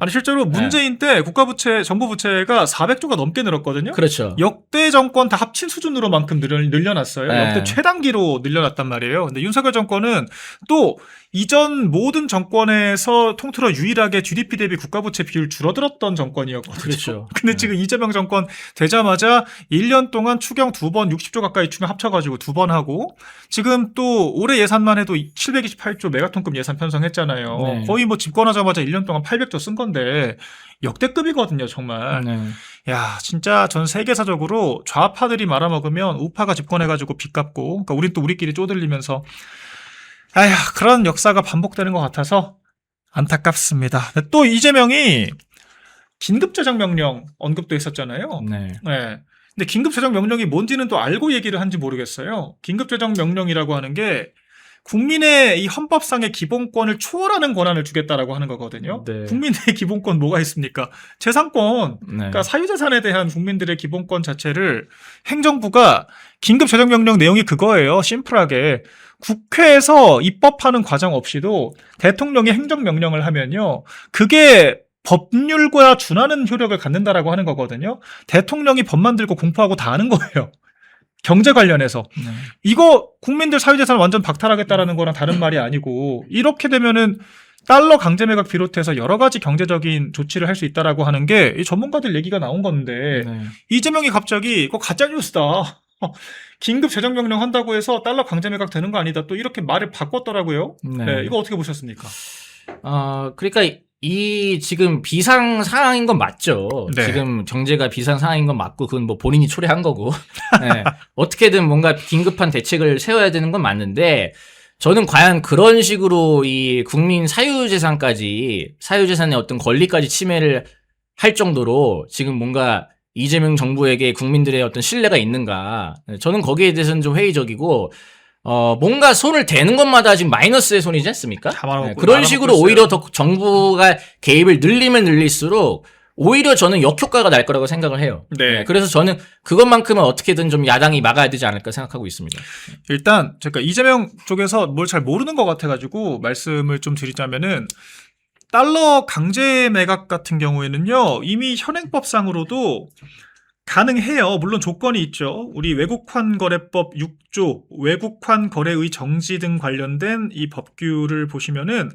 아니 실제로 문재인 때 국가 부채, 정부 부채가 400조가 넘게 늘었거든요. 그렇죠. 역대 정권 다 합친 수준으로만큼 늘려놨어요. 네. 역대 최단기로 늘려놨단 말이에요. 근데 윤석열 정권은 또 이전 모든 정권에서 통틀어 유일하게 GDP 대비 국가 부채 비율 줄어들었던 정권이었거든요. 그렇죠. 근데 지금 이재명 정권 되자마자 1년 동안 추경 2번 60조 가까이 추경 합쳐가지고 2번 하고 지금 또 올해 예산만 해도 728조 메가톤급 예산 편성했잖아요. 네. 거의 뭐 집권하자마자 1년 동안 800조 쓴 건데 역대급이거든요, 정말. 네. 야, 진짜 전 세계사적으로 좌파들이 말아먹으면 우파가 집권해가지고 빚 갚고, 그러니까 우린 또 우리끼리 쪼들리면서, 그런 역사가 반복되는 것 같아서 안타깝습니다. 또 이재명이 긴급재정명령 언급도 했었잖아요. 네. 네. 근데 긴급재정명령이 뭔지는 또 알고 얘기를 한지 모르겠어요. 긴급재정명령이라고 하는 게 국민의 이 헌법상의 기본권을 초월하는 권한을 주겠다라고 하는 거거든요. 네. 국민의 기본권 뭐가 있습니까? 재산권. 네. 그러니까 사유재산에 대한 국민들의 기본권 자체를 행정부가 긴급재정명령 내용이 그거예요. 심플하게. 국회에서 입법하는 과정 없이도 대통령이 행정명령을 하면요. 그게 법률과 준하는 효력을 갖는다라고 하는 거거든요. 대통령이 법 만들고 공포하고 다 하는 거예요. 경제 관련해서. 네. 이거 국민들 사유재산을 완전 박탈하겠다라는 거랑 다른 말이 아니고 이렇게 되면은 달러 강제 매각 비롯해서 여러 가지 경제적인 조치를 할 수 있다라고 하는 게 이 전문가들 얘기가 나온 건데 네. 이재명이 갑자기 그거 가짜 뉴스다. 긴급 재정명령 한다고 해서 달러 강제 매각 되는 거 아니다. 또 이렇게 말을 바꿨더라고요. 네. 네, 이거 어떻게 보셨습니까? 그러니까 이 지금 비상 상황인 건 맞죠. 네. 지금 경제가 비상 상황인 건 맞고 그건 뭐 본인이 초래한 거고 네. 어떻게든 뭔가 긴급한 대책을 세워야 되는 건 맞는데 저는 과연 그런 식으로 이 국민 사유재산의 어떤 권리까지 침해를 할 정도로 지금 뭔가 이재명 정부에게 국민들의 어떤 신뢰가 있는가. 저는 거기에 대해서는 좀 회의적이고, 뭔가 손을 대는 것마다 지금 마이너스의 손이지 않습니까? 다 말아먹고 그런 식으로 있어요. 오히려 더 정부가 개입을 늘리면 늘릴수록 오히려 저는 역효과가 날 거라고 생각을 해요. 네. 그래서 저는 그것만큼은 어떻게든 좀 야당이 막아야 되지 않을까 생각하고 있습니다. 일단 제가 이재명 쪽에서 뭘 잘 모르는 것 같아가지고 말씀을 좀 드리자면은 달러 강제 매각 같은 경우에는요 이미 현행법상으로도 가능해요. 물론 조건이 있죠. 우리 외국환 거래법 6조 외국환 거래의 정지 등 관련된 이 법규를 보시면은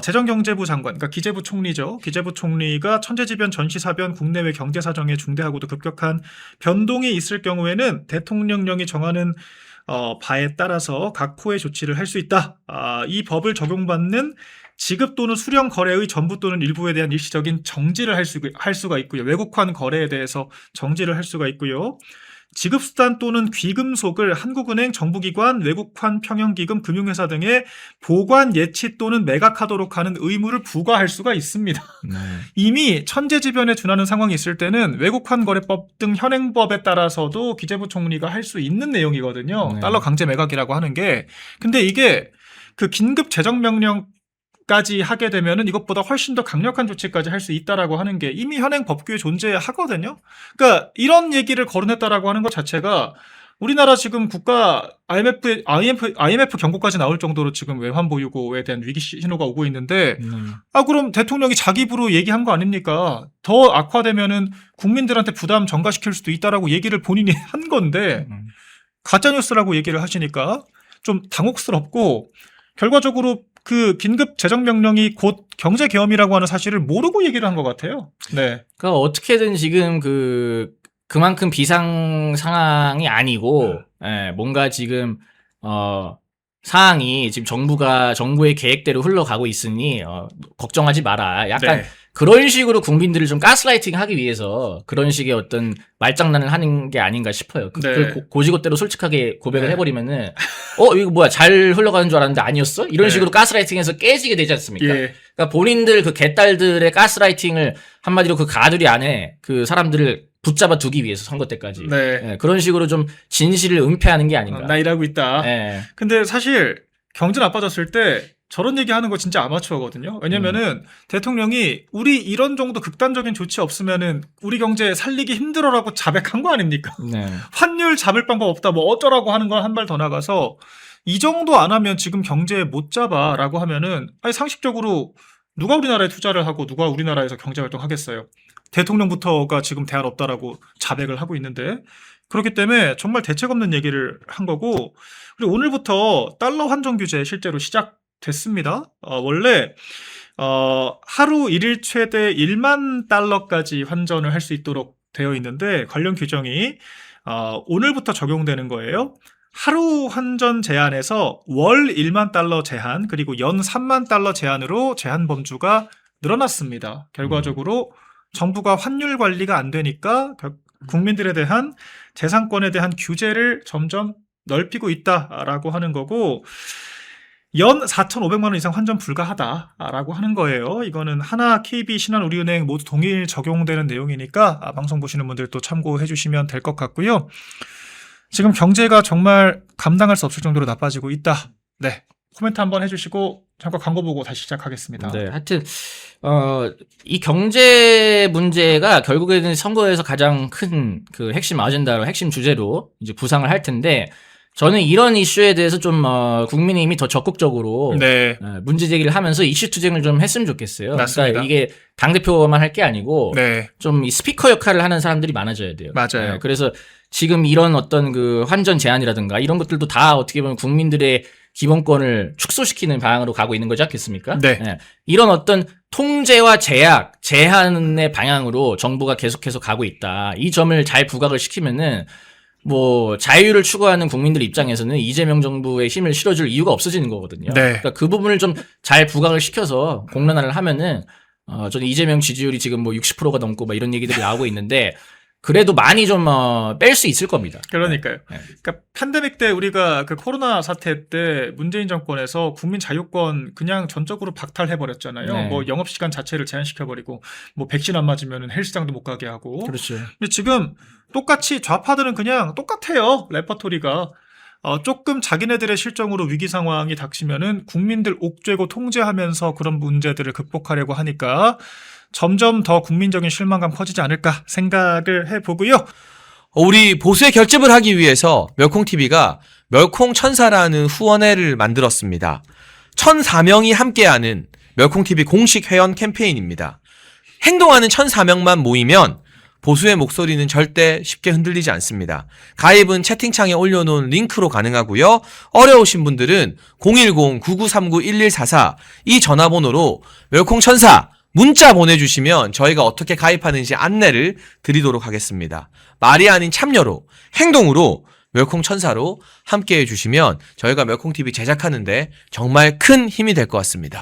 재정경제부 장관, 그러니까 기재부 총리죠. 기재부 총리가 천재지변, 전시사변, 국내외 경제 사정에 중대하고도 급격한 변동이 있을 경우에는 대통령령이 정하는 바에 따라서 각 호의 조치를 할 수 있다. 이 법을 적용받는 지급 또는 수령 거래의 전부 또는 일부에 대한 일시적인 정지를 할 수가 있고요. 외국환 거래에 대해서 정지를 할 수가 있고요. 지급수단 또는 귀금속을 한국은행, 정부기관, 외국환 평형기금, 금융회사 등에 보관, 예치 또는 매각하도록 하는 의무를 부과할 수가 있습니다. 네. 이미 천재지변에 준하는 상황이 있을 때는 외국환 거래법 등 현행법에 따라서도 기재부 총리가 할 수 있는 내용이거든요. 네. 달러 강제 매각이라고 하는 게. 근데 이게 그 긴급 재정명령 까지 하게 되면은 이것보다 훨씬 더 강력한 조치까지 할 수 있다라고 하는 게 이미 현행 법규에 존재하거든요. 그러니까 이런 얘기를 거론했다라고 하는 것 자체가 우리나라 지금 국가 IMF 경고까지 나올 정도로 지금 외환 보유고에 대한 위기 신호가 오고 있는데 그럼 대통령이 자기 입으로 얘기한 거 아닙니까? 더 악화되면은 국민들한테 부담 전가시킬 수도 있다라고 얘기를 본인이 한 건데 가짜 뉴스라고 얘기를 하시니까 좀 당혹스럽고 결과적으로 그 긴급 재정명령이 곧 경제계엄이라고 하는 사실을 모르고 얘기를 한 것 같아요. 네. 그러니까 어떻게든 지금 그만큼 비상 상황이 아니고, 뭔가 지금, 상황이 지금 정부의 계획대로 흘러가고 있으니, 걱정하지 마라. 약간 네. 그런 식으로 국민들을 좀 가스라이팅 하기 위해서 그런 식의 어떤 말장난을 하는 게 아닌가 싶어요. 네. 그걸 고지고대로 솔직하게 고백을 네. 해버리면은, 이거 뭐야, 잘 흘러가는 줄 알았는데 아니었어? 이런 네. 식으로 가스라이팅해서 깨지게 되지 않습니까? 예. 그러니까 본인들 그 개딸들의 가스라이팅을 한마디로 그 가두리 안에 그 사람들을 붙잡아 두기 위해서 선거 때까지. 네. 그런 식으로 좀 진실을 은폐하는 게 아닌가. 나 일하고 있다. 예. 근데 사실 경제 나빠졌을 때 저런 얘기 하는 거 진짜 아마추어거든요. 왜냐면은 대통령이 우리 이런 정도 극단적인 조치 없으면은 우리 경제 살리기 힘들어라고 자백한 거 아닙니까? 네. 환율 잡을 방법 없다 뭐 어쩌라고 하는 건 한 발 더 나가서 이 정도 안 하면 지금 경제 못 잡아라고 하면은 아니 상식적으로 누가 우리나라에 투자를 하고 누가 우리나라에서 경제 활동하겠어요. 대통령부터가 지금 대안 없다라고 자백을 하고 있는데 그렇기 때문에 정말 대책 없는 얘기를 한 거고 그리고 오늘부터 달러 환전 규제 실제로 시작됐습니다. 원래 하루 일일 최대 1만 달러까지 환전을 할 수 있도록 되어 있는데 관련 규정이 오늘부터 적용되는 거예요. 하루 환전 제한에서 월 1만 달러 제한 그리고 연 3만 달러 제한으로 제한 범주가 늘어났습니다. 결과적으로 정부가 환율 관리가 안 되니까 국민들에 대한 재산권에 대한 규제를 점점 넓히고 있다라고 하는 거고 연 4,500만 원 이상 환전 불가하다라고 하는 거예요. 이거는 하나, KB, 신한, 우리은행 모두 동일 적용되는 내용이니까 방송 보시는 분들 또 참고해 주시면 될 것 같고요. 지금 경제가 정말 감당할 수 없을 정도로 나빠지고 있다. 네. 코멘트 한번 해주시고 잠깐 광고 보고 다시 시작하겠습니다. 네. 하여튼, 이 경제 문제가 결국에는 선거에서 가장 큰 그 핵심 아젠다로, 핵심 주제로 이제 부상을 할 텐데, 저는 이런 이슈에 대해서 좀, 국민의힘이 더 적극적으로, 네. 문제 제기를 하면서 이슈 투쟁을 좀 했으면 좋겠어요. 맞습니다. 그러니까 이게 당대표만 할 게 아니고, 네. 좀 이 스피커 역할을 하는 사람들이 많아져야 돼요. 맞아요. 그래서 지금 이런 어떤 그 환전 제한이라든가 이런 것들도 다 어떻게 보면 국민들의 기본권을 축소시키는 방향으로 가고 있는 거지 않겠습니까? 네. 이런 어떤 통제와 제한의 방향으로 정부가 계속해서 가고 있다. 이 점을 잘 부각을 시키면은 뭐 자유를 추구하는 국민들 입장에서는 이재명 정부의 힘을 실어줄 이유가 없어지는 거거든요. 네. 그러니까 그 부분을 좀 잘 부각을 시켜서 공론화를 하면은 저는 이재명 지지율이 지금 뭐 60%가 넘고 막 이런 얘기들이 나오고 있는데 그래도 많이 좀 뺄 수 있을 겁니다. 그러니까요. 네. 그러니까 팬데믹 때 우리가 그 코로나 사태 때 문재인 정권에서 국민 자유권 그냥 전적으로 박탈해 버렸잖아요. 네. 뭐 영업 시간 자체를 제한시켜 버리고 뭐 백신 안 맞으면 헬스장도 못 가게 하고. 그렇죠. 근데 지금 똑같이 좌파들은 그냥 똑같아요. 레퍼토리가. 조금 자기네들의 실정으로 위기 상황이 닥치면은 국민들 옥죄고 통제하면서 그런 문제들을 극복하려고 하니까 점점 더 국민적인 실망감 커지지 않을까 생각을 해보고요. 우리 보수의 결집을 하기 위해서 멸콩TV가 멸콩천사라는 후원회를 만들었습니다. 1,004명이 함께하는 멸콩TV 공식 회원 캠페인입니다. 행동하는 1,004명만 모이면 보수의 목소리는 절대 쉽게 흔들리지 않습니다. 가입은 채팅창에 올려놓은 링크로 가능하고요. 어려우신 분들은 010-9939-1144 이 전화번호로 멸콩천사 문자 보내주시면 저희가 어떻게 가입하는지 안내를 드리도록 하겠습니다. 말이 아닌 참여로, 행동으로 멸콩천사로 함께해 주시면 저희가 멸콩TV 제작하는데 정말 큰 힘이 될 것 같습니다.